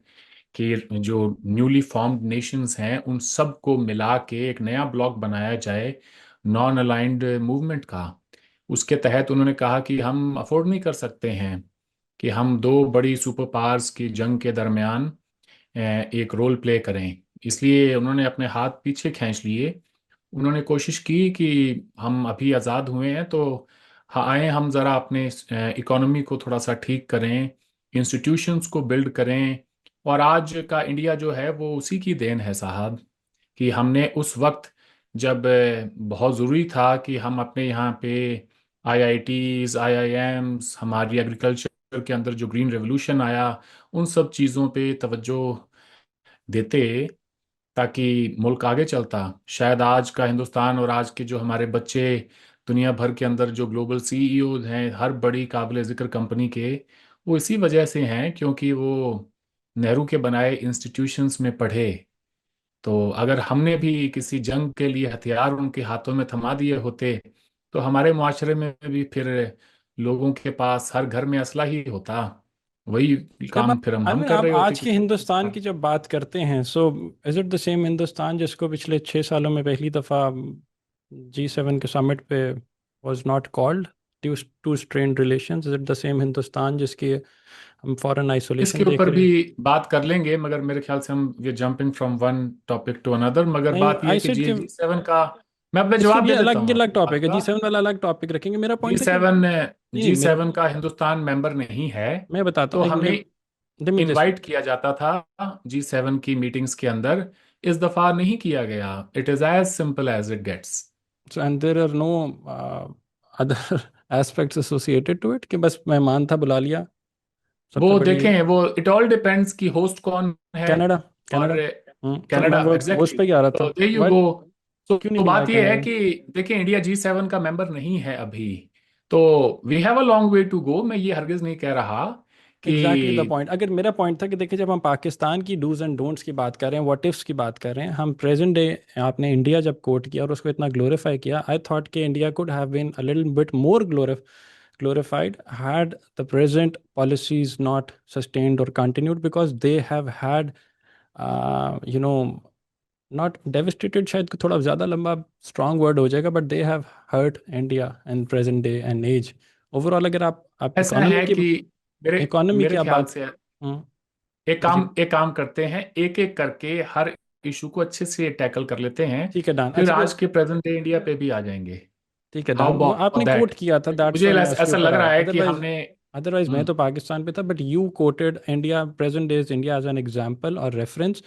के जो न्यूली फॉर्म्ड नेशंस हैं, उन सब को मिला के एक नया ब्लॉक बनाया जाए नॉन अलाइंड मूवमेंट का। उसके तहत उन्होंने कहा कि हम अफोर्ड नहीं कर सकते हैं कि हम दो बड़ी सुपर पावर्स की जंग के दरमियान एक रोल प्ले करें। इसलिए उन्होंने अपने हाथ पीछे खींच लिए। उन्होंने कोशिश की कि हम अभी आज़ाद हुए हैं तो हाँ, आए हम ज़रा अपने इकोनॉमी को थोड़ा सा ठीक करें, इंस्टीट्यूशंस को बिल्ड करें। और आज का इंडिया जो है वो उसी की देन है साहब, कि हमने उस वक्त जब बहुत ज़रूरी था कि हम अपने यहाँ पे आईआईटीज, आईआईएम्स, हमारी एग्रीकल्चर के अंदर जो ग्रीन रेवोल्यूशन आया, उन सब चीज़ों पे तवज्जो देते ताकि मुल्क आगे चलता। शायद आज का हिंदुस्तान और आज के जो हमारे बच्चे दुनिया भर के अंदर जो ग्लोबल सीईओज हैं हर बड़ी काबिल जिक्र कंपनी के, वो इसी वजह से हैं क्योंकि वो नेहरू के बनाए इंस्टीट्यूशंस में पढ़े। तो अगर हमने भी किसी जंग के लिए हथियार उनके हाथों में थमा दिए होते, तो हमारे मुआशरे में भी फिर लोगों के पास हर घर में असला ही होता। वही जब काम फिर आई हम मीन कर आप रहे होते आज के किसी और के हिंदुस्तान की साथ। जब बात करते हैं, so is it the same Hindustan जिसको पिछले 6 सालों में पहली दफ़ा G7 के समिट पे was not called to strain relations? Is it the same Hindustan जिसकी हम फॉरेन इसके आइसोलेशन देख ऊपर रहे भी हैं? बात कर लेंगे, मगर मेरे ख्याल से हम we jumping from one topic to another. मगर नहीं, बात यह है आई कि सेड जी कि जी सेवन का मैं अपने इसको जवाब ये दे देता अलग, ये हूँ अलग आपकी बात टॉपिक है, का। G7 वाला अलग टॉपिक रखेंगे। मेरा जी पॉइंट था कि सेवन नहीं नहीं, जी मेरा, सेवन का हिंदुस्तान मेंबर नहीं है। मैं बताता तो हूँ, एक हमें let me just, इनवाइट किया जाता था G7 की मीटिंग्स के अंदर। इस दफा नहीं किया गया। It is as simple as it gets. so and there are no other aspects associated to it कि बस मेहमान था बुला लिया, सबसे वो बड़ी। देखें, वो इट ऑल डिपेंड्स कि होस्ट कौन है। कनाडा, और कनाडा। तो मैं कनाडा, वो उस एग्जैक्टली। पे क्या रहा था, तो दे यू वाई गो। क्यों नहीं तो बुलाया बात यह है कनाडा? कि देखिए, इंडिया G7 का मेंबर नहीं है अभी। तो we have a long way to go. मैं ये हरगिज नहीं कह रहा कि एग्जैक्टली द पॉइंट। अगर मेरा पॉइंट था कि देखिए, जब हम पाकिस्तान की डूज एंड डोंट्स की बात कर रहे हैं, व्हाट इफ्स की बात कर रहे हैं, हम प्रेजेंट डे, आपने इंडिया जब कोट किया और उसको इतना ग्लोरीफाई किया, आई थॉट कि India could have been a little bit more glorified had the present policies not sustained or continued, because they have had, you know, not devastated, शायद थोड़ा ज़्यादा लंबा स्ट्रॉन्ग वर्ड हो जाएगा, but they have hurt India in present day and age. Overall अगर आप ऐसा है कि मेरे इकोनॉमी की मेरे आप ख्याल बात। से हम्म। जी जी, एक काम करते हैं, एक एक करके हर इशू को अच्छे से टैकल कर लेते हैं। ठीक है डन। फिर अच्छा आज फिर, के प्रेजेंट डे इंडिया पे भी आ जाएंगे। ठीक है हाउ डन, वो अबाउट आपने दैट? कोट किया था, दैट्स मुझे व्हाई मैं उसके ऐसा ऊपर लग रहा आया, है कि अदरवाइज, हमने मैं तो पाकिस्तान पे था, but you quoted India, present days India as an example और reference,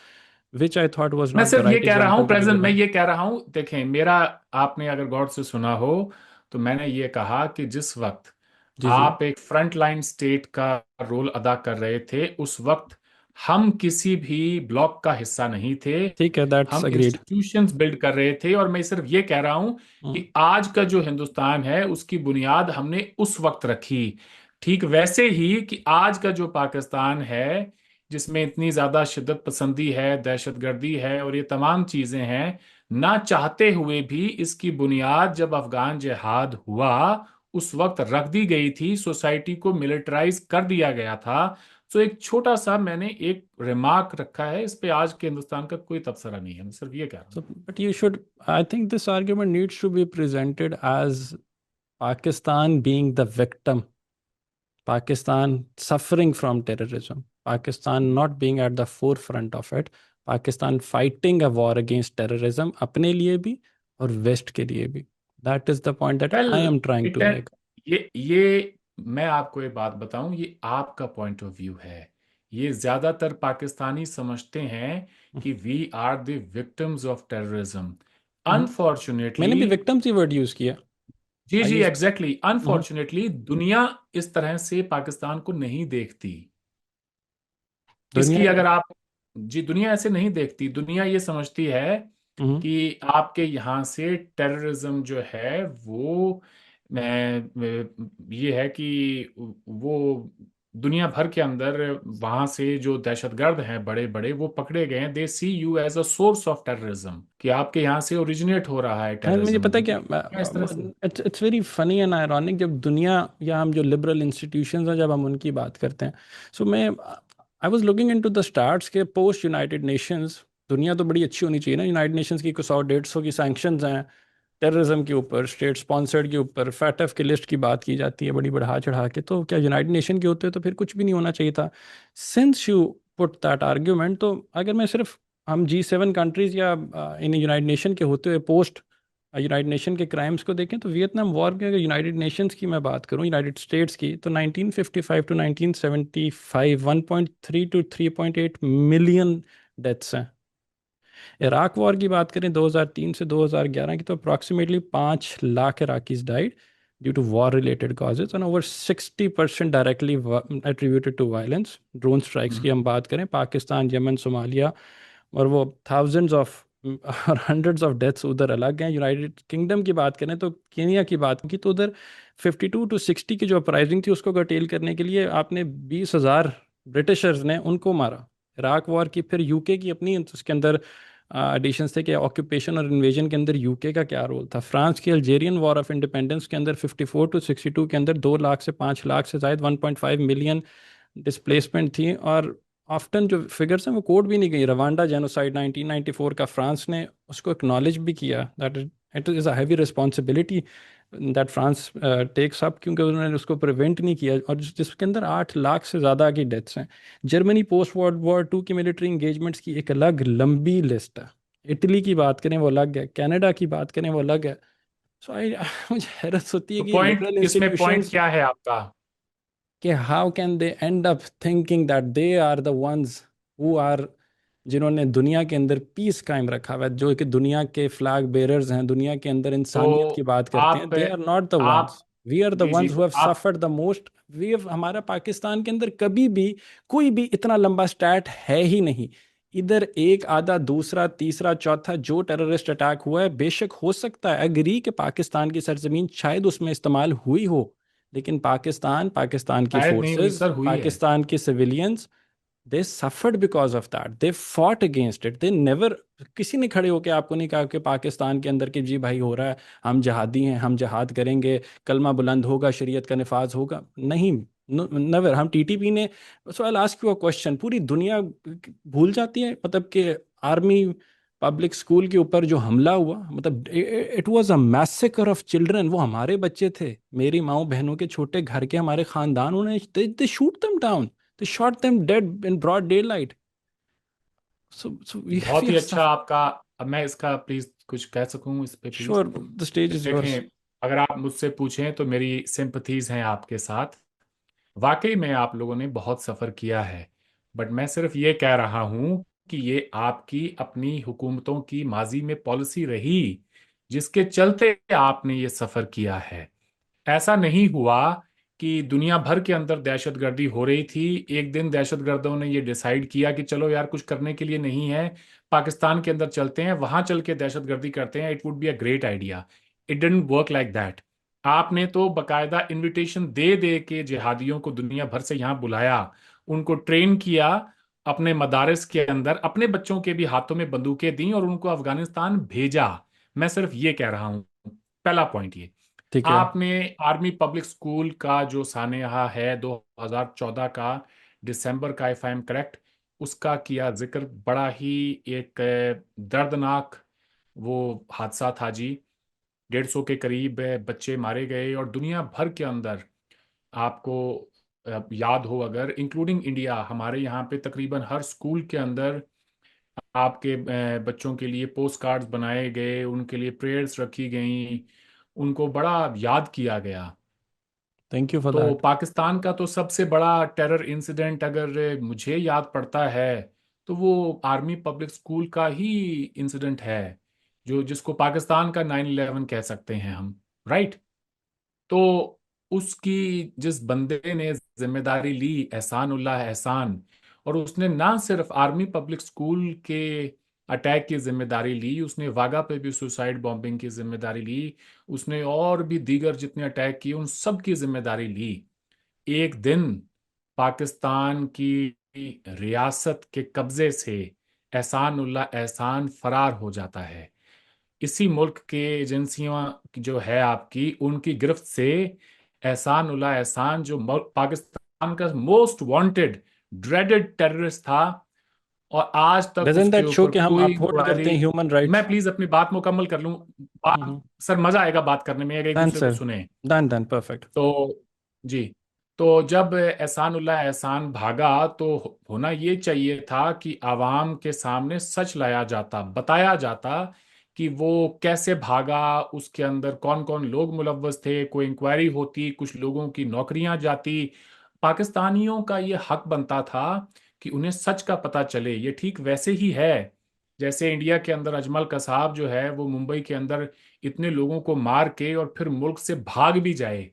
which I thought was मैं नॉट द सिर्फ ये राइट कह रहा हूं एग्जांपल टू बी प्रेजेंट, मैं गिवन। ये कह रहा हूं, देखें मेरा, आपने अगर गौर से सुना हो तो मैंने ये कहा कि जिस वक्त जी जी, आप एक फ्रंट लाइन स्टेट का रोल अदा कर रहे थे, उस वक्त हम किसी भी ब्लॉक का हिस्सा नहीं थे। ठीक है, दैट्स हम अग्रीड। इंस्टीट्यूशंस बिल्ड कर रहे थे। और मैं सिर्फ ये कह रहा हूं कि आज का जो हिंदुस्तान है उसकी बुनियाद हमने उस वक्त रखी। ठीक वैसे ही कि आज का जो पाकिस्तान है, जिसमें इतनी ज्यादा शिद्दत पसंदी है, दहशतगर्दी है और ये तमाम चीजें हैं, ना चाहते हुए भी इसकी बुनियाद जब अफगान जिहाद हुआ उस वक्त रख दी गई थी। सोसाइटी को मिलिटराइज कर दिया गया था। तो एक छोटा सा मैंने एक रिमार्क रखा है, इस पे आज के हिंदुस्तान का कोई तबसरा नहीं है। मैं सिर्फ ये कह रहा हूँ। So, but you should, I think this argument needs to be presented as Pakistan being the victim, Pakistan suffering from terrorism, Pakistan not being at the forefront of it, Pakistan fighting a war against terrorism अपने लिए भी और waste के लिए भी. That is the point that well I am trying it to make. ये मैं आपको एक बात बताऊं, ये आपका पॉइंट ऑफ व्यू है। ये ज्यादातर पाकिस्तानी समझते हैं कि we are the victims of terrorism. Hmm, मैंने अनफॉर्चुनेटली, भी victims ही word use किया. जी I जी used, एग्जैक्टली, हम्म, अनफॉर्चुनेटली दुनिया इस तरह से पाकिस्तान को नहीं देखती। दुनिया, इसकी अगर आप, जी दुनिया ऐसे नहीं देखती। दुनिया ये समझती है हम्म, कि आपके यहाँ से टेररिज्म जो है वो, ये है कि वो दुनिया भर के अंदर वहां से जो दहशतगर्द हैं बड़े बड़े वो पकड़े गए हैं। They see you as a source of terrorism, कि आपके यहाँ से ओरिजिनेट हो रहा है एंड मुझे पता टेररिज्म। है क्या, दुनिया इस तरह से। It's it's very funny and ironic, जब दुनिया या हम जो लिबरल इंस्टीट्यूशंस हैं जब हम उनकी बात करते हैं, सो मैं, I was looking into the starts के पोस्ट यूनाइटेड नेशंस, दुनिया तो बड़ी अच्छी होनी चाहिए ना, यूनाइटेड नेशंस की कुछ 100 150 की सैंक्शंस हैं टेररिज्म के ऊपर, स्टेट स्पॉन्सर्ड के ऊपर, फैटफ की लिस्ट की बात की जाती है बड़ी बढ़ा चढ़ा के, तो क्या यूनाइटेड नेशन के होते तो फिर कुछ भी नहीं होना चाहिए था? Since you put that argument, तो अगर मैं सिर्फ, हम G7 कंट्रीज या इन यूनाइटेड नेशन के होते हुए पोस्ट यूनाइटेड नेशन के क्राइम्स को देखें, तो वियतनाम वॉर के, अगर यूनाइटेड नेशंस की मैं बात करूं, यूनाइटेड स्टेट्स की, तो 1955 टू 1975 1.3 टू 3.8 मिलियन डेथ्स हैं। इराक वॉर की बात करें 2003 से 2011 की, तो approximately 5 lakh Iraqis died due to war related causes, and over 60% directly attributed to violence. Drone strikes की हम्म। हम बात करें, पाकिस्तान, यमन, सोमालिया, और वो थाउजेंड्स ऑफ और हंड्रेड्स ऑफ डेथ्स उधर अलग हैं। यूनाइटेड किंगडम की बात करें, तो केनिया की बात की, तो उधर 52 to 60 की जो अपराइजिंग थी उसको कर्टेल करने के लिए आपने 20,000 ब्रिटिशर्स ने उनको मारा। इराक वॉर की फिर यूके की अपनी उसके अंदर एडिशंस थे कि ऑक्यूपेशन और इन्वेजन के अंदर यूके का क्या रोल था। फ्रांस की अल्जेरियन वॉर ऑफ इंडिपेंडेंस के अंदर 54 to 62 के अंदर 2 लाख से 5 लाख से जायद 1.5 मिलियन डिस्प्लेसमेंट थी। और ऑफ्टन जो फिगर्स हैं वो कोड भी नहीं गई। रवांडा जेनोसाइड 1994 का, फ्रांस ने उसको एक्नॉलेज भी किया that it is a heavy responsibility that France takes up, क्योंकि उन्होंने उसको प्रिवेंट नहीं किया, और जिसके अंदर 8 लाख से ज़्यादा की डेथ्स हैं। Germany post world war two की मिलिट्री इंगेजमेंट्स की एक अलग लंबी लिस्ट है। इटली की बात करें वो अलग है, कनाडा की बात करें वो अलग है। सो आई मुझे हैरत होती है तो कि पॉइंट लिबरल इसमें पॉइंट इंस्टीट्यूशंस, क्या है आपका? कि how can they end up thinking that they are the ones who are, जिन्होंने दुनिया के अंदर पीस कायम रखा हुआ है, जो कि दुनिया के फ्लैग बेरर्स हैं, दुनिया के अंदर इंसानियत की तो बात करते हैं। आप दे आर नॉट द आप वंस, वी आर द जी जी, वंस हु तो हैव आप suffered the most. We have, हमारा पाकिस्तान के अंदर कभी भी कोई भी इतना लंबा स्टैट है ही नहीं। इधर एक आधा दूसरा तीसरा चौथा जो टेररिस्ट अटैक हुआ है, बेशक हो सकता है एग्री कि पाकिस्तान की सरजमीन शायद उसमें इस्तेमाल हुई हो, लेकिन पाकिस्तान, पाकिस्तान की शायद नहीं हुई फोर्सेस, सर, हुई है। पाकिस्तान के civilians, they suffered because of that, they fought against it, they never, किसी ने खड़े होकर आपको नहीं कहा कि पाकिस्तान के अंदर कि जी भाई हो रहा है, हम जिहादी हैं, हम जिहाद करेंगे, कलमा बुलंद होगा, शरीयत का निफाज होगा, नहीं, नेवर। हम टीटीपी ने, so I ask you a question, पूरी दुनिया भूल जाती है मतलब कि आर्मी पब्लिक स्कूल के ऊपर जो हमला हुआ, मतलब it was a massacre of children, वो हमारे बच्चे थे, मेरी माओ बहनों के छोटे घर के, हमारे खानदान, उन्होंने they shoot them down, they shot them dead in broad daylight. So we बहुत ही are अच्छा आपका। अब मैं इसका प्लीज कुछ कह सकूं इस पे please? sure, the stage is yours. देखें, अगर आप मुझसे पूछें तो मेरी सिंपथीज हैं आपके साथ। वाकई में आप लोगों ने बहुत सफर किया है। बट मैं सिर्फ ये कह रहा हूं कि ये आपकी अपनी हुकूमतों की माजी में पॉलिसी रही, जिसके चलते आपने ये सफर किया है। ऐसा नहीं हुआ कि दुनिया भर के अंदर दहशतगर्दी हो रही थी, एक दिन दहशतगर्दों ने ये डिसाइड किया कि चलो यार कुछ करने के लिए नहीं है, पाकिस्तान के अंदर चलते हैं, वहां चल के दहशतगर्दी करते हैं, it would be a great idea. It didn't work like that. आपने तो बकायदा इनविटेशन दे दे के जिहादियों को दुनिया भर से यहाँ बुलाया, उनको ट्रेन किया, अपने मदारिस के अंदर अपने बच्चों के भी हाथों में बंदूकें दी और उनको अफगानिस्तान भेजा। मैं सिर्फ ये कह रहा हूं, पहला पॉइंट ये। ठीक है। आपने आर्मी पब्लिक स्कूल का जो सानेहा है 2014 का दिसंबर का, इफ आई एम करेक्ट, उसका किया जिक्र। बड़ा ही एक दर्दनाक वो हादसा था जी। 150 के करीब बच्चे मारे गए, और दुनिया भर के अंदर आपको याद हो अगर, इंक्लूडिंग इंडिया, हमारे यहाँ पे तकरीबन हर स्कूल के अंदर आपके बच्चों के लिए पोस्ट कार्ड्स बनाए गए, उनके लिए प्रेयर्स रखी गई, उनको बड़ा याद किया गया। थैंक यू फॉर तो दैट। पाकिस्तान का तो सबसे बड़ा टेरर इंसिडेंट अगर मुझे याद पड़ता है तो वो आर्मी पब्लिक स्कूल का ही इंसिडेंट है, जो जिसको पाकिस्तान का 9/11 कह सकते हैं हम, राइट? तो उसकी जिस बंदे ने जिम्मेदारी ली, एहसान उल्लाह एहसान, और उसने ना सिर्फ आर्मी पब्लिक स्कूल के अटैक की जिम्मेदारी ली, उसने वाघा पे भी सुसाइड बॉम्बिंग की जिम्मेदारी ली, उसने और भी दीगर जितने अटैक किए उन सब की जिम्मेदारी ली। एक दिन पाकिस्तान की रियासत के कब्जे से एहसान उल्लाह एहसान फरार हो जाता है। इसी मुल्क के एजेंसियां जो है आपकी, उनकी गिरफ्त से एहसान उल्लाह एहसान, जो पाकिस्तान का मोस्ट वांटेड ड्रेडेड टेररिस्ट था, और आज तक डजंट उसके दैट शो ऊपर कि हम कोई अपहोल्ड करते इंक्वायरी। हैं ह्यूमन मैं राइट्स? प्लीज अपनी बात मुकम्मल कर लूं। बात, सर मजा आएगा बात करने में अगर एक डन दूसरे को सर, सुने। Done perfect. तो जी, तो जब एहसान उल्लाह एहसान भागा, तो होना ये चाहिए था कि आवाम के सामने सच लाया जाता, बताया जाता कि वो कैसे भागा, उसके अंदर कौन कौन लोग मुलव्वस थे, कोई इंक्वायरी होती, कुछ लोगों की नौकरियां जाती। पाकिस्तानियों का ये हक बनता था कि उन्हें सच का पता चले। ये ठीक वैसे ही है जैसे इंडिया के अंदर अजमल कसाब जो है वो मुंबई के अंदर इतने लोगों को मार के और फिर मुल्क से भाग भी जाए।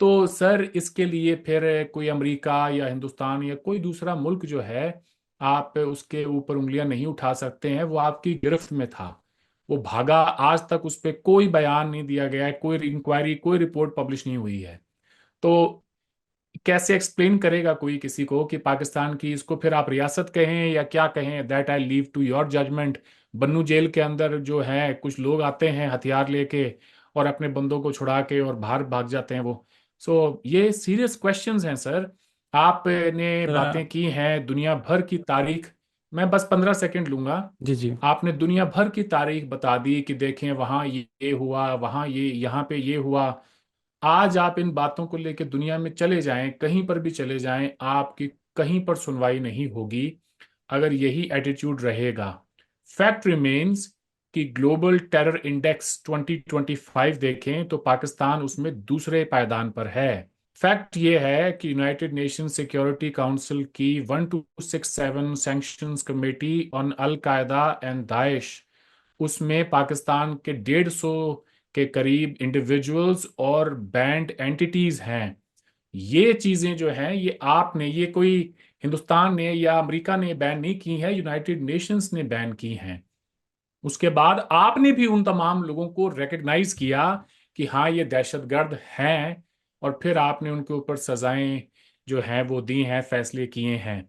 तो सर इसके लिए फिर कोई अमेरिका या हिंदुस्तान या कोई दूसरा मुल्क जो है, आप उसके ऊपर उंगलियां नहीं उठा सकते हैं, वो आपकी गिरफ्त में था, वो भागा। आज तक उस पर कोई बयान नहीं दिया गया है, कोई इंक्वायरी, कोई रिपोर्ट पब्लिश नहीं हुई है। तो कैसे एक्सप्लेन करेगा कोई किसी को कि पाकिस्तान की इसको फिर आप रियासत कहें या क्या कहें? That I leave to your judgement. Bannu jail के अंदर जो है कुछ लोग आते हैं हथियार लेके और अपने बंदों को छुड़ा के और बाहर भाग जाते हैं वो। ये सीरियस क्वेश्चंस हैं सर। आपने सर बातें की हैं दुनिया भर की तारीख, मैं बस 15 सेकंड लूंगा। जी जी। आपने दुनिया भर की तारीख बता दी कि देखें वहां ये हुआ, वहां ये, यहाँ पे ये हुआ। आज आप इन बातों को लेकर दुनिया में चले जाएं, कहीं पर भी चले जाएं, आपकी कहीं पर सुनवाई नहीं होगी अगर यही एटीट्यूड रहेगा। फैक्ट रिमेन्स कि ग्लोबल टेरर इंडेक्स 2025 देखें तो पाकिस्तान उसमें दूसरे पायदान पर है। फैक्ट ये है कि यूनाइटेड नेशन सिक्योरिटी काउंसिल की 1267 सैंक्शंस कमेटी ऑन अल कायदा एंड दाइश, उसमें पाकिस्तान के 150 के करीब इंडिविजुअल्स और बैंड एंटिटीज हैं। ये चीजें जो हैं, ये आपने, ये कोई हिंदुस्तान ने या अमेरिका ने बैन नहीं की है, यूनाइटेड नेशंस ने बैन की हैं। उसके बाद आपने भी उन तमाम लोगों को रिकग्नाइज किया कि हाँ ये दहशतगर्द हैं, और फिर आपने उनके ऊपर सजाएं जो हैं वो दी हैं, फैसले किए हैं।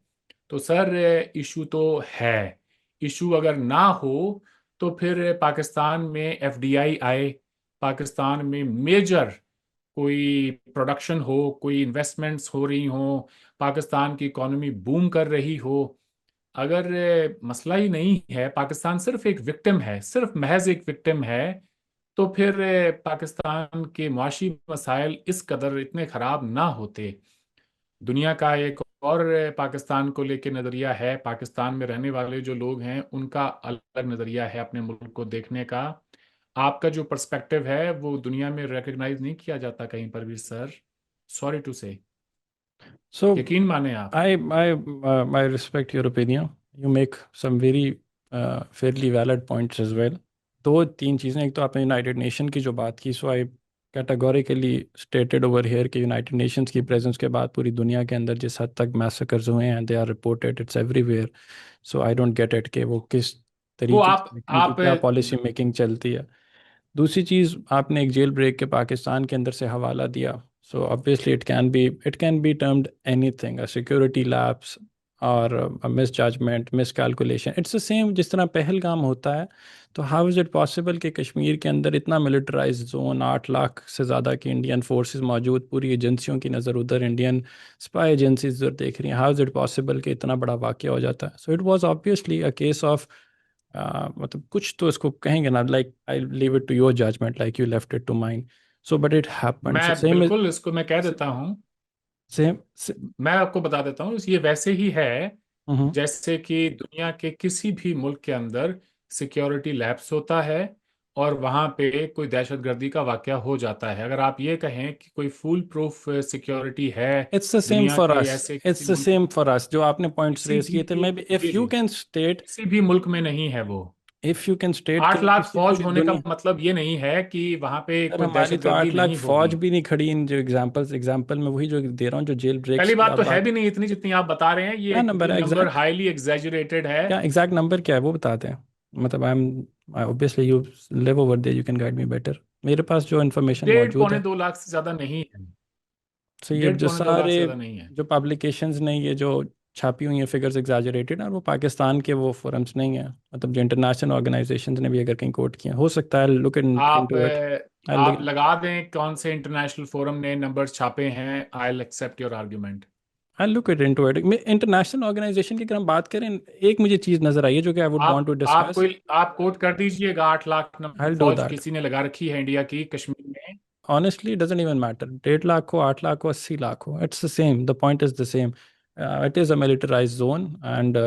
तो सर, इशू तो है। इशू अगर ना हो तो फिर पाकिस्तान में एफडीआई आए, पाकिस्तान में मेजर कोई प्रोडक्शन हो, कोई इन्वेस्टमेंट्स हो रही हो, पाकिस्तान की इकोनॉमी बूम कर रही हो। अगर मसला ही नहीं है, पाकिस्तान सिर्फ एक विक्टिम है, सिर्फ महज एक विक्टिम है, तो फिर पाकिस्तान के माशी मसाइल इस कदर इतने खराब ना होते। दुनिया का एक और पाकिस्तान को लेके नज़रिया है, पाकिस्तान में रहने वाले जो लोग हैं उनका अलग नज़रिया है अपने मुल्क को देखने का। आपका जो पर्सपेक्टिव है वो दुनिया में रिकग्नाइज नहीं किया जाता कहीं पर भी सर। सॉरी टू से। So यकीन माने आप। I respect your opinion. You make some very fairly valid points as well. दो तीन चीज़ें, एक तो आपने यूनाइटेड नेशन की जो बात की, सो आई कैटेगोरिकली स्टेटेड ओवर हेयर कि यूनाइटेड नेशंस की प्रेजेंस के बाद पूरी दुनिया के अंदर जिस हद तक मैसेकर्स हुए हैं, they are reported, it's everywhere. So I don't get it कि वो किस वो तरीके से, उनकी आप क्या पॉलिसी मेकिंग चलती है। दूसरी चीज़, आपने एक जेल ब्रेक के पाकिस्तान के अंदर से हवाला दिया। So obviously it can be termed anything, a security lapse और misjudgement, miscalculation, it's the same जिस तरह पहलगाम होता है। तो हाउ इज़ इट पॉसिबल कि कश्मीर के अंदर इतना मिलिटराइज जोन, 8 लाख से ज़्यादा की इंडियन फोर्सेस मौजूद, पूरी एजेंसियों की नज़र उधर, इंडियन स्पाई एजेंसीज उधर देख रही हैं, हाउ इज़ इट पॉसिबल कि इतना बड़ा वाक़या हो जाता है। So it was obviously a case of, मतलब कुछ तो इसको कहेंगे ना, like I leave it to your judgement, like you left it to mind. So but it happened, so मैं सेम बिल्कुल इसको मैं कह देता हूँ। सेम। मैं आपको बता देता हूँ, ये वैसे ही है हम्म। जैसे कि दुनिया के किसी भी मुल्क के अंदर सिक्योरिटी लैप्स होता है और वहां पे कोई दहशतगर्दी का वाकया हो जाता है। अगर आप ये कहें कि कोई फूल प्रूफ सिक्योरिटी है इट्स द सेम दुनिया फॉर के अस, ऐसे इट्स किसी द मुल्क, सेम फॉर अस, जो आपने पॉइंट्स किसी रेज भी, किए थे, मे बी जी जी, किसी भी मुल्क में नहीं है वो। इफ यू कैन स्टेट कि 8 लाख किसी फौज पूरी होने का दुनिया। मतलब ये नहीं है कि वहां पे सर कोई हमारी तो दहशतगर्दी 8 लाख नहीं फौज होगी। भी नहीं खड़ी इन जो एग्जाम्पल में वही जो दे रहा हूँ, जो जेल ब्रेक्स पहली की बात आप तो है बात। भी नहीं इतनी जितनी आप बता रहे हैं, क्या नंबर ये है नंबर एग्जैक्ट? हाईली एग्जैजुरेटेड है। क्या एग्जैक्ट नंबर क्या है वो बताते हैं? मतलब I am obviously you live over there, you can guide me better. मेरे पास जो इन्फॉर्मेशन डेढ़ मौजूद पौने है, 2 लाख से ज्यादा नहीं है। सो ये डेढ़ जो पौने 2 लाख से सारे ज्यादा नहीं है। जो पब्लिकेशंस ने ये जो छापी हुई हैं फिगर्स एग्जैजरेटेड, और वो पाकिस्तान के वो फोरम्स नहीं है, मतलब जो इंटरनेशनल ऑर्गेनाइजेशंस ने भी अगर कहीं कोट किया हो सकता है, लुक आप इनटू इट। आप लगा दें कौन से इंटरनेशनल फोरम ने नंबर छापे हैं, I will accept your argument. I look into it. International organization की अगर हम बात करें, एक मुझे चीज़ नज़र आई है जो कि आई वुड वांट टू आप डिस्कस। कोई आप कोट कर दीजिएगा, 8 लाख आई डू फौज दैट। किसी ने लगा रखी है इंडिया की कश्मीर में। Honestly doesn't even matter, 1.5 lakh हो, 8 लाख हो, 80 लाख हो, it's the same, the point is the same. It is a militarize zone and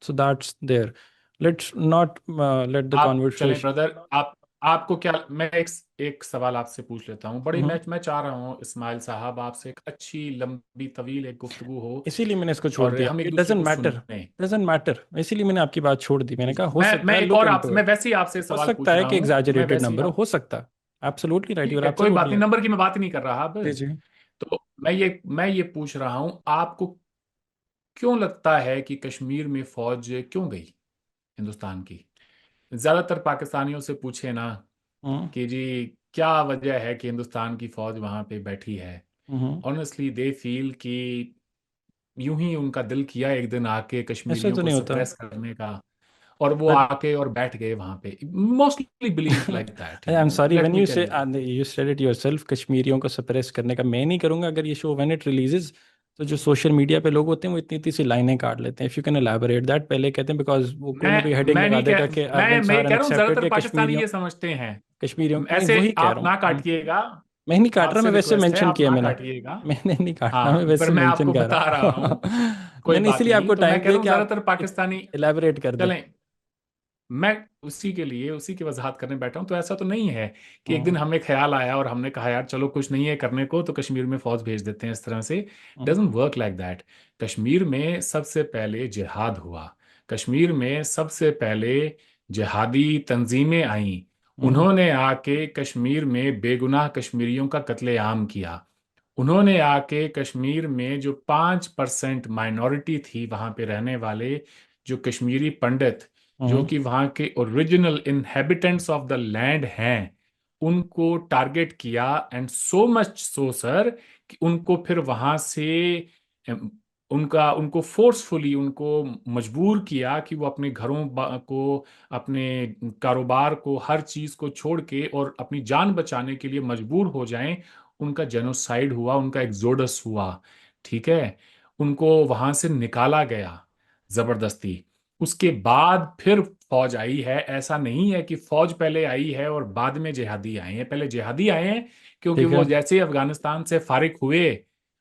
so that's there. Let's not let the आप चलें कॉन्वर्सेशन। ब्रदर, आप आपको क्या, मैं एक सवाल आपसे पूछ लेता हूँ। बड़ी मैं चाह रहा हूँ इस्माइल साहब आपसे एक अच्छी लंबी तवील एक गुफ्तगू हो इसीलिए मैंने इसको छोड़ और दिया, हम एक इट दूसरे डजेंट को मैटर, सुने। डजेंट मैटर, इसीलिए मैंने आपकी बात छोड़ दी। मैंने कहा हो सकता मैं है, एक लुक और आप इनटू मैं इट। वैसे ही आपसे हो सवाल सकता पूछ है रहा कि हूँ, मैं एग्जैजरेटेड वैसे ही नंबर हो सकता है, एब्सोल्युटली राइट, यू ठीक आर है, कोई बात नहीं, एब्सोल्युटली। नंबर की मैं बात ही नहीं कर रहा अब। जी जी। तो मैं ये पूछ रहा हूँ, आपको क्यों लगता है कि कश्मीर में फौज क्यों गई हिंदुस्तान की? ज्यादातर पाकिस्तानियों से पूछे ना हम्म कि जी क्या वजह है कि हिंदुस्तान की फौज वहां पे बैठी है, हम्म। ऑनेस्टली दे फील कि यूं ही उनका दिल किया एक दिन आके ऐसे कश्मीरियों तो को नहीं होता। सप्रेस करने का, और वो बट आके और बैठ गए वहां पे। Mostly believe like that, I am sorry, let when me you tell say you. You said it yourself, कश्मीरियों को सप्रेस करने का मैं नहीं करूंगा अगर ये शो व्हेन इट रिलीजेस। तो जो सोशल मीडिया पे लोग होते हैं वो इतनी इतनी सी लाइनें काट लेते हैं। If you can elaborate that, पहले कहते हैं बिकॉज वो कोई ना कोई हेडिंग मैं लगा नहीं देगा कह कि अरविंद मैं आर कह रहा हूँ अनएक्सेप्टेड ज्यादातर के पाकिस्तानी कश्मीरियों, ये समझते हैं। कश्मीरियों नहीं, ऐसे वही कह आप रहा ना हूँ। काटिएगा, मैं नहीं काट रहा, आपसे मैं वैसे रिक्वेस्ट है मेंशन आप किया ना मैंने। काटिएगा। मैंने नहीं काटा, मैं हाँ पर वैसे मैं मेंशन आपको कर बता रहा रहा हूँ, कोई मैंने बात इसीलिए नहीं, आपको तो मैं टाइम कह दिया रहा हूँ कि आप ज्यादातर पाकिस्तानी। एलैबोरेट कर दें। चलें, मैं उसी के लिए उसी की वजाहत करने बैठा हूं। तो ऐसा तो नहीं है कि एक हम्म। दिन हमें ख्याल आया और हमने कहा यार चलो कुछ नहीं है करने को तो कश्मीर में फौज भेज देते हैं, इस तरह से hmm. Doesn't work like that. Kashmir में सबसे पहले जिहाद हुआ, कश्मीर में सबसे पहले जिहादी तंजीमें आईं, हम्म। उन्होंने आके कश्मीर में बेगुनाह कश्मीरियों का कत्लेआम किया। उन्होंने आके कश्मीर में जो 5% माइनॉरिटी थी वहां पे रहने वाले, जो कश्मीरी पंडित, जो हम्म। कि वहाँ के original inhabitants of the land हैं, उनको टारगेट किया। And so much so sir कि उनको फिर वहाँ से उनको फोर्सफुली उनको मजबूर किया कि वो अपने घरों को, अपने कारोबार को, हर चीज को छोड़ के और अपनी जान बचाने के लिए मजबूर हो जाएं। उनका जेनोसाइड हुआ, उनका एक्सोडस हुआ। ठीक है, उनको वहां से निकाला गया जबरदस्ती। उसके बाद फिर फौज आई है। ऐसा नहीं है कि फौज पहले आई है और बाद में जिहादी आए हैं, पहले जिहादी आए हैं, क्योंकि ठीक वो है। जैसे ही अफगानिस्तान से फारिग हुए,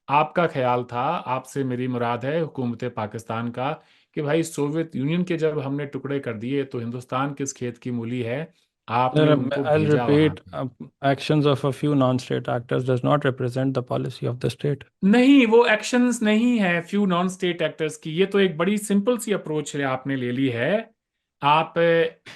आपका ख्याल था, आपसे मेरी मुराद है हुकूमत पाकिस्तान का, कि भाई सोवियत यूनियन के जब हमने टुकड़े कर दिए तो हिंदुस्तान किस खेत की मूली है, आपने Sir, उनको I'll भेजा वहां repeat, पे। actions of a few non-state actors does not represent the policy of the state. नहीं, वो एक्शंस नहीं है फ्यू नॉन स्टेट एक्टर्स की, ये तो एक बड़ी सिंपल सी अप्रोच है आपने ले ली है। आप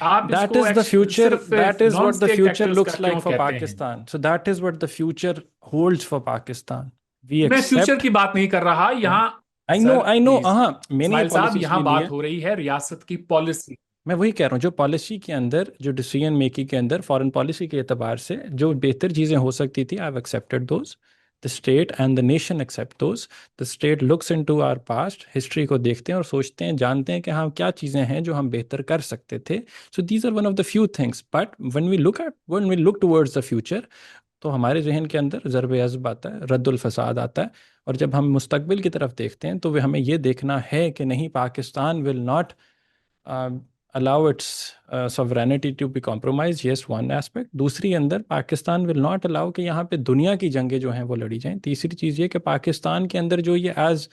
आप That इसको is the future. That सिर्फ is non what the state future actors का looks like क्यों for कहते हैं? Pakistan. So that is what the future holds for Pakistan. We मैं फ्यूचर accept. की बात नहीं कर रहा Yeah. यहाँ। I know, sir I know। Please, हाँ, मैंने ये इस्माइल साहब, पॉलिसी यहाँ इसलिए ली बात है। हो रही है रियासत की पॉलिसी। मैं वही कह रहा हूँ, जो पॉलिसी के अंदर, जो डिसीजन मेकिंग के अंदर, फॉरेन पॉलिसी के एतबार से जो बेहतर चीज़ें हो सकती थी, I have accepted those. The state and the nation accept those. The state looks into our past, history को देखते हैं और सोचते हैं, जानते हैं कि हाँ क्या चीज़ें हैं जो हम बेहतर कर सकते थे। So these are one of the few things, but when we look towards the future, तो हमारे जहन के अंदर ज़रब अज़ब आता है, रद्दुल फसाद आता है। और जब हम मुस्तकबिल की तरफ देखते हैं तो वे हमें ये देखना है कि नहीं, Pakistan will not allow its sovereignty to be compromised, yes, one aspect। दूसरी अंदर, पाकिस्तान विल नॉट अलाउ कि यहाँ पे दुनिया की जंगें जो हैं वो लड़ी जाएं। तीसरी चीज़ ये कि पाकिस्तान के अंदर जो ये एज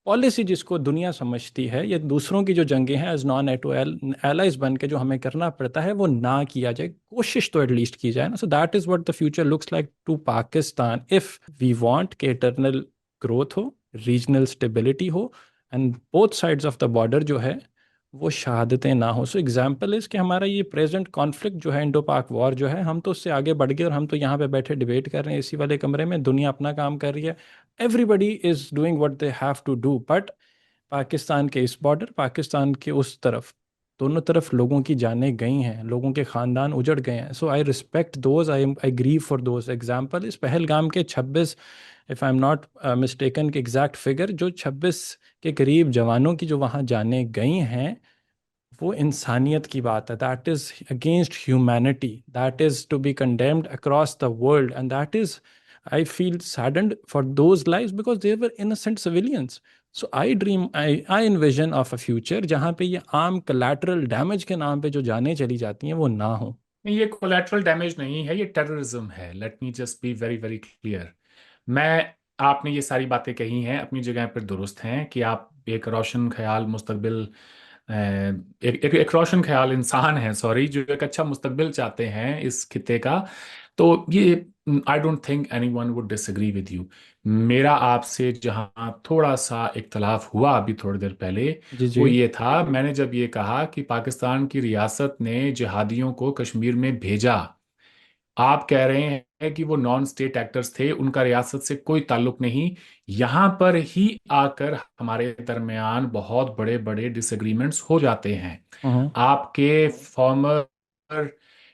पॉलिसी जिसको दुनिया समझती है, ये दूसरों की जो जंगें हैं एज नॉन एटो एलाइज बन के जो हमें करना पड़ता है, वो ना किया जाए, कोशिश तो एटलीस्ट की जाए ना। So that is what the future looks like to Pakistan if we want कि इटरनल ग्रोथ हो, रीजनल स्टेबिलिटी हो, and both sides of the border जो है वो शहादतें ना हो। सो एग्जाम्पल इज कि हमारा ये प्रेजेंट कॉन्फ्लिक्ट जो है, इंडो पाक वॉर जो है, हम तो उससे आगे बढ़ गए और हम तो यहाँ पे बैठे डिबेट कर रहे हैं इसी वाले कमरे में, दुनिया अपना काम कर रही है। Everybody is doing what they have to do, but Pakistan के इस बॉर्डर, पाकिस्तान के उस तरफ, दोनों तरफ लोगों की जानें गई हैं, लोगों के खानदान उजड़ गए हैं। So I respect those, I grieve for those. Example इस पहलगाम के 26, if I am not mistaken के एग्जैक्ट फिगर, जो 26 के करीब जवानों की जो वहाँ जानें गई हैं, वो इंसानियत की बात है। That is against humanity, that is to be condemned across the world, and that is, I feel saddened for those lives because they were innocent civilians. So I envision of a future जहाँ पे ये आम कलेटरल damage के नाम पे जो जाने चली जाती हैं वो ना हो। नहीं, ये कोलेटरल डैमेज नहीं है, ये टेररिज्म है। Let me just be very very clear. मैं आपने ये सारी बातें कही हैं अपनी जगह पर दुरुस्त हैं कि आप एक रोशन ख्याल मुस्तकबिल, एक रोशन ख्याल इंसान है, सॉरी, जो एक अच्छा मुस्तकबिल चाहते हैं इस खित्ते का। तो ये आई don't think any one would disagree with you. मेरा आपसे जहां थोड़ा सा इख्तलाफ हुआ अभी थोड़ी देर पहले, जी वो जी। ये था, मैंने जब ये कहा कि पाकिस्तान की रियासत ने जिहादियों को कश्मीर में भेजा। आप कह रहे हैं कि वो नॉन स्टेट एक्टर्स थे, उनका रियासत से कोई ताल्लुक नहीं। यहां पर ही आकर हमारे दरमियान बहुत बड़े बड़े डिसएग्रीमेंट्स हो जाते हैं। हम्म। आपके फॉर्मर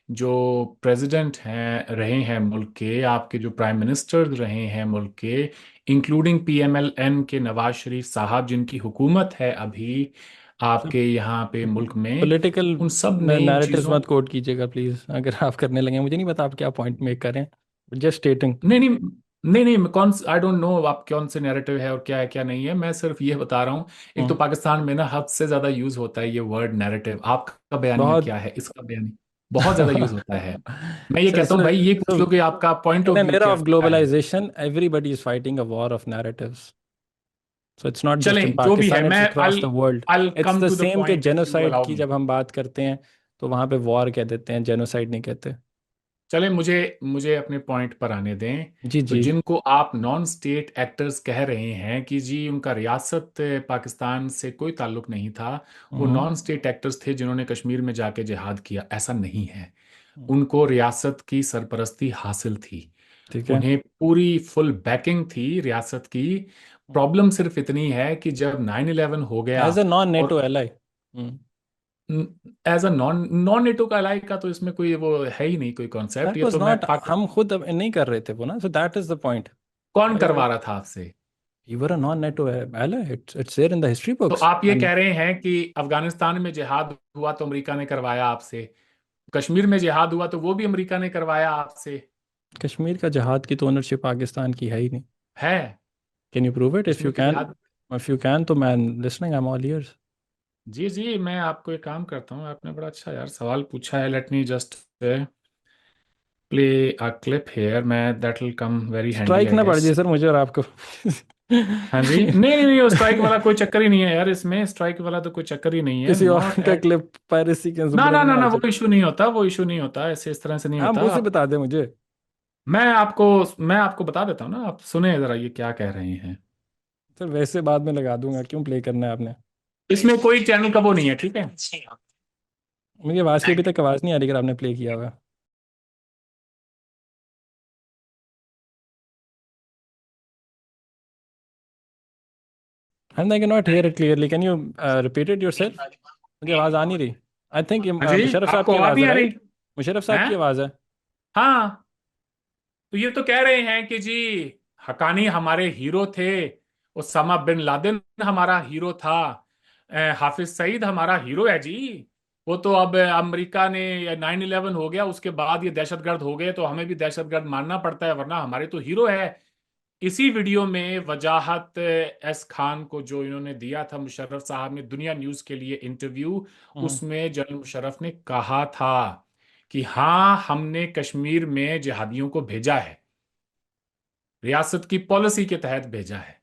जो प्रेसिडेंट हैं रहे हैं मुल्क के, आपके जो प्राइम मिनिस्टर रहे हैं मुल्क के, इंक्लूडिंग पीएमएलएन के नवाज शरीफ साहब, जिनकी हुकूमत है अभी सब आपके यहाँ पे मुल्क में, पॉलिटिकल उन सब ने इन नैरेटिव्स चीज़ों, मत कोट कीजिएगा प्लीज, अगर आप करने लगे। मुझे नहीं पता आप क्या पॉइंट मेक कर रहे हैं, जस्ट स्टेटिंग। नहीं नहीं, नहीं नहीं, मैं कौन, आई डोंट नो आप कौन से नैरेटिव है और क्या है क्या नहीं है, मैं सिर्फ ये बता रहा हूँ। एक तो हम्म। पाकिस्तान में ना हद से ज्यादा यूज होता है ये वर्ड नैरेटिव। आपका बयानिया बहुत। क्या है, इसका बयानी बहुत ज्यादा यूज होता है। मैं ये so, कहता हूँ so, भाई, ये पूछ so लो कि आपका point in of an view era क्या of है। globalization, everybody is fighting a war of narratives. So it's not just in चलें जो भी है, Pakistan, मैं it's across the world. I It's come the to the same कि point if you genocide allow की me. जब हम बात करते हैं तो वहां पे war कह देते हैं, genocide नहीं कहते। चले, मुझे मुझे अपने पॉइंट पर आने दें। जी तो जी। जिनको आप नॉन स्टेट एक्टर्स कह रहे हैं कि जी उनका रियासत पाकिस्तान से कोई ताल्लुक नहीं था, वो हम्म। नॉन स्टेट एक्टर्स थे जिन्होंने कश्मीर में जाके जिहाद किया, ऐसा नहीं है। हम्म। उनको रियासत की सरपरस्ती हासिल थी, ठीक है। उन्हें पूरी फुल बैकिंग थी रियासत की। प्रॉब्लम सिर्फ इतनी है कि जब 9/11 हो गया, एज ए नॉन और NATO ally. Hmm. As a non non NATO का अलाई का तो इसमें कोई वो है ही नहीं, कोई कॉन्सेप्ट। दैट ये वाज तो मैं नॉट, हम खुद अब नहीं कर रहे थे वो ना, so that is the point. कौन करवा रहा था आपसे? You were a non-NATO ally. It's there in the history तो books. आप ये And कह रहे हैं कि अफगानिस्तान में जिहाद हुआ तो अमेरिका ने करवाया आपसे, कश्मीर में जिहाद हुआ तो वो भी अमेरिका ने करवाया आपसे? कश्मीर का जहाद की तो ओनरशिप पाकिस्तान की है ही नहीं। है। Can you prove it? If you Kashmir के can, जिहाद। if you can, तो मैं listening. I'm all ears. जी जी, मैं आपको एक काम करता हूँ, आपने बड़ा अच्छा यार सवाल पूछा है। Let me just play a clip here, मैं that will come very handy strike I ना पड़ गेस। जाए सर मुझे और आपको। हाँ जी, नहीं नहीं नहीं, वो स्ट्राइक वाला कोई चक्कर ही नहीं है यार, इसमें स्ट्राइक वाला तो कोई चक्कर ही नहीं है, किसी और नॉट का एट। क्लिप पायरेसी के ना ना जुमरे में ना ना आ ना, जाए। वो इशू नहीं होता, वो इशू नहीं होता, ऐसे इस तरह से नहीं आप होता मुंह से आप। बता दें मुझे। मैं आपको बता देता हूँ ना, आप सुने जरा ये क्या कह रहे हैं। सर वैसे बाद में लगा दूंगा, क्यों प्ले करना है आपने? इसमें कोई चैनल का वो नहीं है, ठीक है। मुझे आवाज़ की अभी तक आवाज़ नहीं आ रही अगर आपने प्ले किया हुआ। And I can not here it clearly, can you repeat it yourself? मुझे आवाज़ आ नहीं रही। आई थिंक ये हाँ जी, मुशर्रफ साहब आपको की आवाज आवाज़ नहीं है, आ रही? राइट? मुशर्रफ साहब हैं? की आवाज़ है। हाँ। तो ये तो कह रहे हैं कि जी हकानी हमारे हीरो थे, उसामा बिन लादेन हमारा हीरो था, हाफिज सईद हमारा हीरो है जी। वो तो अब अमेरिका ने 9/11 हो गया उसके बाद ये दहशतगर्द हो गए, तो हमें भी दहशतगर्द मानना पड़ता है, वरना हमारे तो हीरो है। इसी वीडियो में वजाहत एस खान को जो इन्होंने दिया था मुशर्रफ साहब ने दुनिया न्यूज के लिए इंटरव्यू, हम्म। उसमें जनरल मुशर्रफ ने कहा था कि हाँ हमने कश्मीर में जिहादियों को भेजा है, रियासत की पॉलिसी के तहत भेजा है।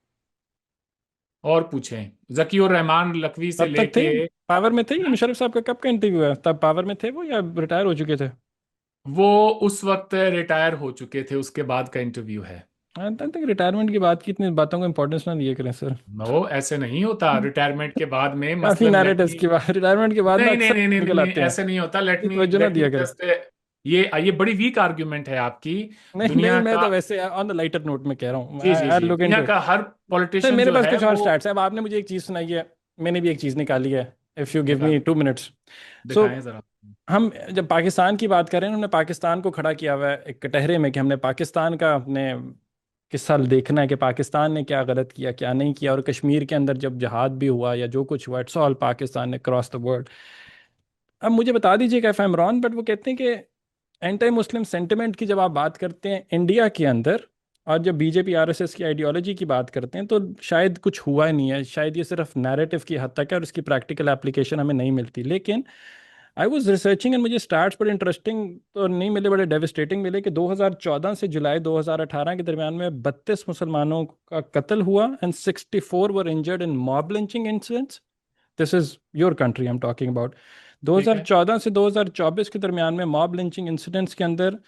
और पूछें, जकी और रहमान लखवी से तब तक थे, लेके। पावर में थे? ये मुशर्रफ साहब का कब का इंटरव्यू है? तब पावर में थे वो या रिटायर हो चुके थे? वो उस वक्त रिटायर हो चुके थे, उसके बाद का इंटरव्यू है। आई डोंट थिंक रिटायरमेंट की बात की इतनी बातों को इंपॉर्टेंस ना दिए करें सर। वो ऐसे नहीं होता, रिटायरमेंट के बाद में काफी मसलन लेट नैरेटिव्स मी। की बात रिटायरमेंट के बाद ना नहीं नहीं अक्सर नहीं नहीं नहीं निकल नहीं, आते हैं। ऐसे नहीं होता। लेट ये मी तवज्जो ना लेट मी दिया करें। जस्ट, ये बड़ी वीक आर्ग्यूमेंट है आपकी। नहीं नहीं, दुनिया मैं का, तो वैसे ऑन द लाइटर नोट में कह रहा हूँ, जी जी आई जी, लुक दुनिया इनटू इट। का हर सर पॉलिटिशियन मेरे जो पास है कुछ और वो। स्टैट्स है, अब आपने मुझे एक चीज़ सुनाई है, मैंने भी एक चीज़ निकाली है। इफ़ यू गिव दिखा, मी 2 मिनट्स। सो दिखाएं जरा। हम जब पाकिस्तान की बात करें, उन्होंने पाकिस्तान को खड़ा किया हुआ है एक कटहरे में कि हमने पाकिस्तान का अपने किस्सा देखना है कि पाकिस्तान ने क्या गलत किया क्या नहीं किया, और कश्मीर के अंदर जब जहाद भी हुआ या जो कुछ हुआ, इट्स ऑल पाकिस्तान ने क्रॉस द वर्ल्ड। अब मुझे बता दीजिएगा if I am wrong, but वो कहते हैं कि एंटी मुस्लिम सेंटिमेंट की जब आप बात करते हैं इंडिया के अंदर, और जब बीजेपी आरएसएस की आइडियोलॉजी की बात करते हैं, तो शायद कुछ हुआ ही नहीं है, शायद ये सिर्फ नैरेटिव की हद तक है और इसकी प्रैक्टिकल एप्लीकेशन हमें नहीं मिलती। लेकिन आई वॉज रिसर्चिंग एंड मुझे स्टार्ट्स बड़े इंटरेस्टिंग तो नहीं मिले, बड़े डेविस्टेटिंग मिले कि 2014 से जुलाई 2018 के दरमियान में 32 मुसलमानों का कत्ल हुआ and 64 were injured in mob lynching incidents. This is your country I am talking about. ठीक है। 2014 से 2024 के दरमियान में मॉब लिंचिंग इंसिडेंट्स के अंदर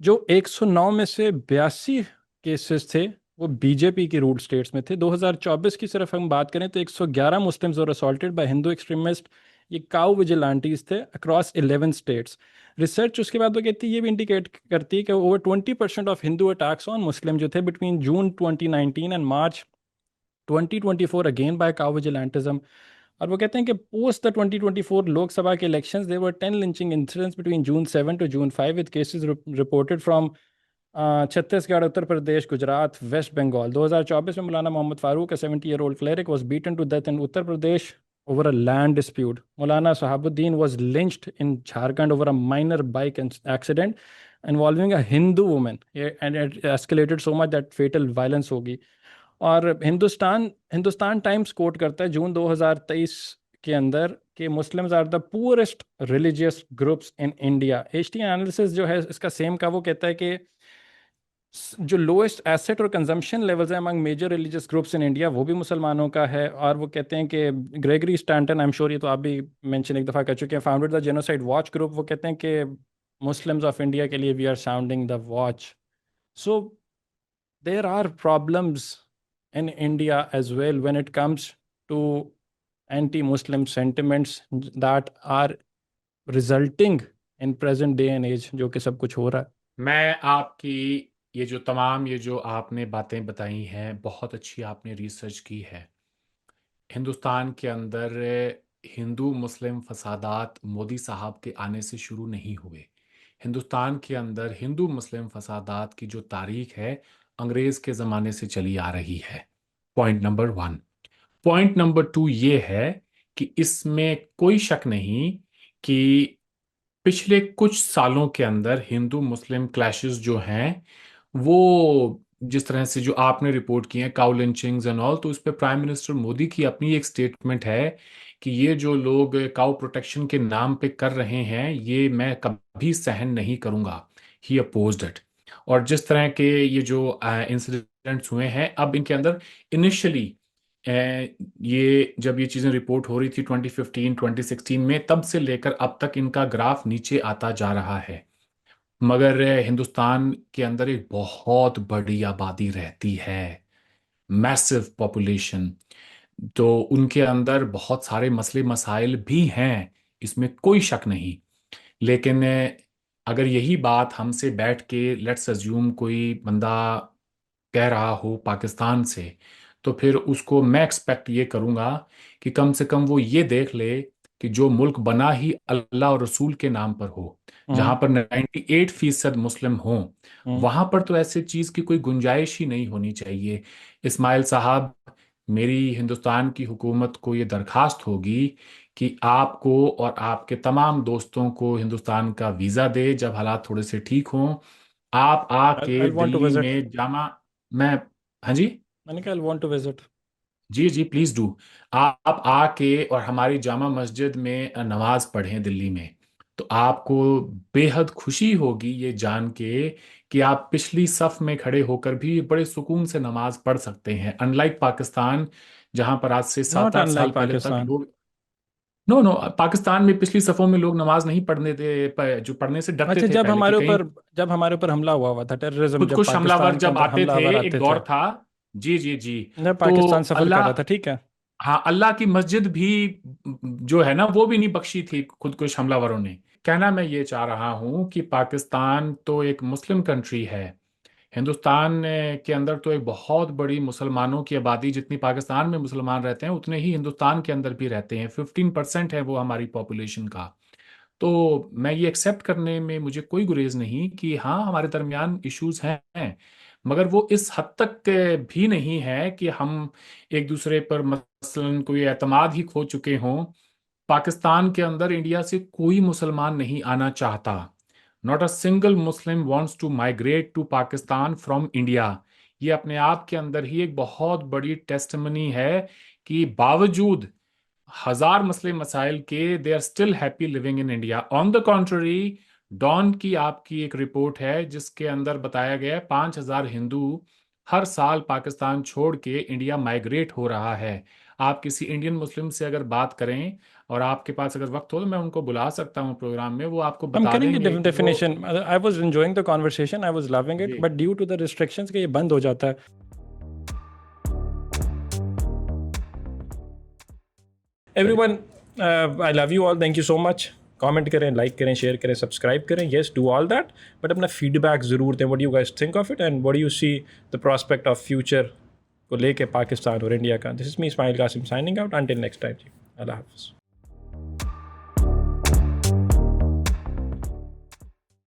जो 109 में से 82 केसेस थे वो बीजेपी की रूल्ड स्टेट्स में थे। 2024 की सिर्फ हम बात करें तो 111 Muslims were assaulted by Hindu extremist, ये काउ विजिलेंटीज थे अक्रॉस 11 स्टेट्स। रिसर्च उसके बाद वो कहती है, ये भी इंडिकेट करती है कि over 20% of Hindu attacks on Muslim जो थे between June 2019 and March 2024 again by cow vigilantism. और वो कहते हैं कि पोस्ट द 2024 लोकसभा के elections there were 10 lynching incidents between June 7 to June 5 with cases reported from Chhattisgarh, Uttar Pradesh, Gujarat, waste Bengal. 2024 में मौलाना Mohammad Farooq, a 70-year-old cleric, was beaten to death in Uttar Pradesh, over a land dispute. Maulana Sahabuddin was lynched in Jharkhand over a minor bike accident involving a Hindu woman. And it escalated so much that fatal violence होगी. और Hindustan Times quote करता है जून 2023 के अंदर कि Muslims are the poorest religious groups in India. HT analysis जो है इसका सेम का, वो कहता है कि जो लोएस्ट एसेट और कंजम्पशन लेवल्स हैं among major religious groups in India वो भी मुसलमानों का है। और वो कहते हैं कि Gregory Stanton, I am sure ये तो आप भी मेंशन एक दफ़ा कर चुके हैं, founded the genocide watch group, वो कहते हैं कि मुस्लिम्स ऑफ इंडिया के लिए we are sounding the watch. So there are problems in India as well when it comes to anti-Muslim sentiments that are resulting in present day and age, जो कि सब कुछ हो रहा है। मैं आपकी ये जो आपने बातें बताई हैं, बहुत अच्छी आपने रिसर्च की है। हिंदुस्तान के अंदर हिंदू मुस्लिम फसादात मोदी साहब के आने से शुरू नहीं हुए। हिंदुस्तान के अंदर हिंदू मुस्लिम फसादात की जो तारीख है अंग्रेज के ज़माने से चली आ रही है। Point number 1। पॉइंट नंबर 2 ये है कि इसमें कोई शक नहीं कि पिछले कुछ सालों के अंदर हिंदू मुस्लिम क्लैशेस जो हैं वो जिस तरह से जो आपने रिपोर्ट की है, काउ लिंचिंग्स एंड ऑल, तो उस पर प्राइम मिनिस्टर मोदी की अपनी एक स्टेटमेंट है कि ये जो लोग काउ प्रोटेक्शन के नाम पे कर रहे हैं ये मैं कभी सहन नहीं करूंगा। ही अपोज्ड इट। और जिस तरह के ये जो इंसिडेंट्स हुए हैं अब इनके अंदर इनिशियली ये जब ये चीज़ें रिपोर्ट हो रही थी 2015 2016 में, तब से लेकर अब तक इनका ग्राफ नीचे आता जा रहा है। मगर हिंदुस्तान के अंदर एक बहुत बड़ी आबादी रहती है, मैसिव पॉपुलेशन, तो उनके अंदर बहुत सारे मसले मसाइल भी हैं, इसमें कोई शक नहीं। लेकिन अगर यही बात हमसे बैठ के लेट्स अज्यूम कोई बंदा कह रहा हो पाकिस्तान से, तो फिर उसको मैं एक्सपेक्ट ये करूंगा कि कम से कम वो ये देख ले कि जो मुल्क बना ही अल्लाह और रसूल के नाम पर हो, जहां हम्म। पर 98% मुस्लिम हों, हम्म। वहां पर तो ऐसे चीज की कोई गुंजाइश ही नहीं होनी चाहिए। इस्माइल साहब, मेरी हिंदुस्तान की हुकूमत को ये दरखास्त होगी कि आपको और आपके तमाम दोस्तों को हिंदुस्तान का वीज़ा दे जब हालात थोड़े से ठीक हों। आप आके I want to Delhi visit. में जामा, मैं, हाँ जी, मैंने कहा आई वांट टू विजिट। जी जी प्लीज डू। आप आके और हमारी जामा मस्जिद में नमाज पढ़ें दिल्ली में, तो आपको बेहद खुशी होगी ये जान के कि आप पिछली सफ में खड़े होकर भी बड़े सुकून से नमाज पढ़ सकते हैं, अनलाइक पाकिस्तान जहां पर आज से सात नॉट आठ साल अनलाइक पहले तक पाकिस्तान। लोग, नो नो, पाकिस्तान में पिछली सफों में लोग नमाज नहीं पढ़ने थे, जो पढ़ने से डरते अच्छा, थे पहले कि कहीं जब हमारे ऊपर हमला हुआ था, टेररिज्म, जब खुदकुश हमलावर पाकिस्तान के जब अंदर आते थे, हमलावर एक आते थे, दौर था। जी जी जी। जब तो पाकिस्तान सफर कर अल्लाह, रहा था, ठीक है। हाँ, अल्लाह की मस्जिद भी जो है ना वो भी नहीं बख्शी थी खुदकुश हमलावरों ने। कहना मैं ये चाह रहा हूं कि पाकिस्तान तो एक मुस्लिम कंट्री है, हिंदुस्तान के अंदर तो एक बहुत बड़ी मुसलमानों की आबादी, जितनी पाकिस्तान में मुसलमान रहते हैं उतने ही हिंदुस्तान के अंदर भी रहते हैं, 15% है वो हमारी पॉपुलेशन का। तो मैं ये एक्सेप्ट करने में मुझे कोई गुरेज नहीं कि हाँ हमारे दरमियान इश्यूज हैं, मगर वो इस हद तक भी नहीं है कि हम एक दूसरे पर मसलन कोई एतमाद ही खो चुके हों। पाकिस्तान के अंदर इंडिया से कोई मुसलमान नहीं आना चाहता। Not a single Muslim wants to migrate to Pakistan from India. ये अपने आप के अंदर ही एक बहुत बड़ी टेस्टमनी है कि बावजूद हजार मसले मसाइल के they are still happy living in India. On the contrary, Dawn की आपकी एक रिपोर्ट है जिसके अंदर बताया गया है 5,000 हिंदू हर साल पाकिस्तान छोड़ के इंडिया माइग्रेट हो रहा है। आप किसी इंडियन मुस्लिम से अगर बात करें और आपके पास अगर वक्त हो तो मैं उनको बुला सकता हूँ प्रोग्राम में, वो आपको हम बता करेंगे देंगे कि वो, definition. I was enjoying the conversation, I was loving it, जी but due to the restrictions के ये बंद हो जाता है। Everyone, I love you all, thank you so much. Comment करें, लाइक करें, शेयर करें, सब्सक्राइब करें, yes do all that, but अपना फीडबैक ज़रूर दें। What you guys think of it and what you see the prospect of future को लेके पाकिस्तान और इंडिया का। This is me Ismail Qasim signing out, until next time जी, अल्लाह हाफ़िज़।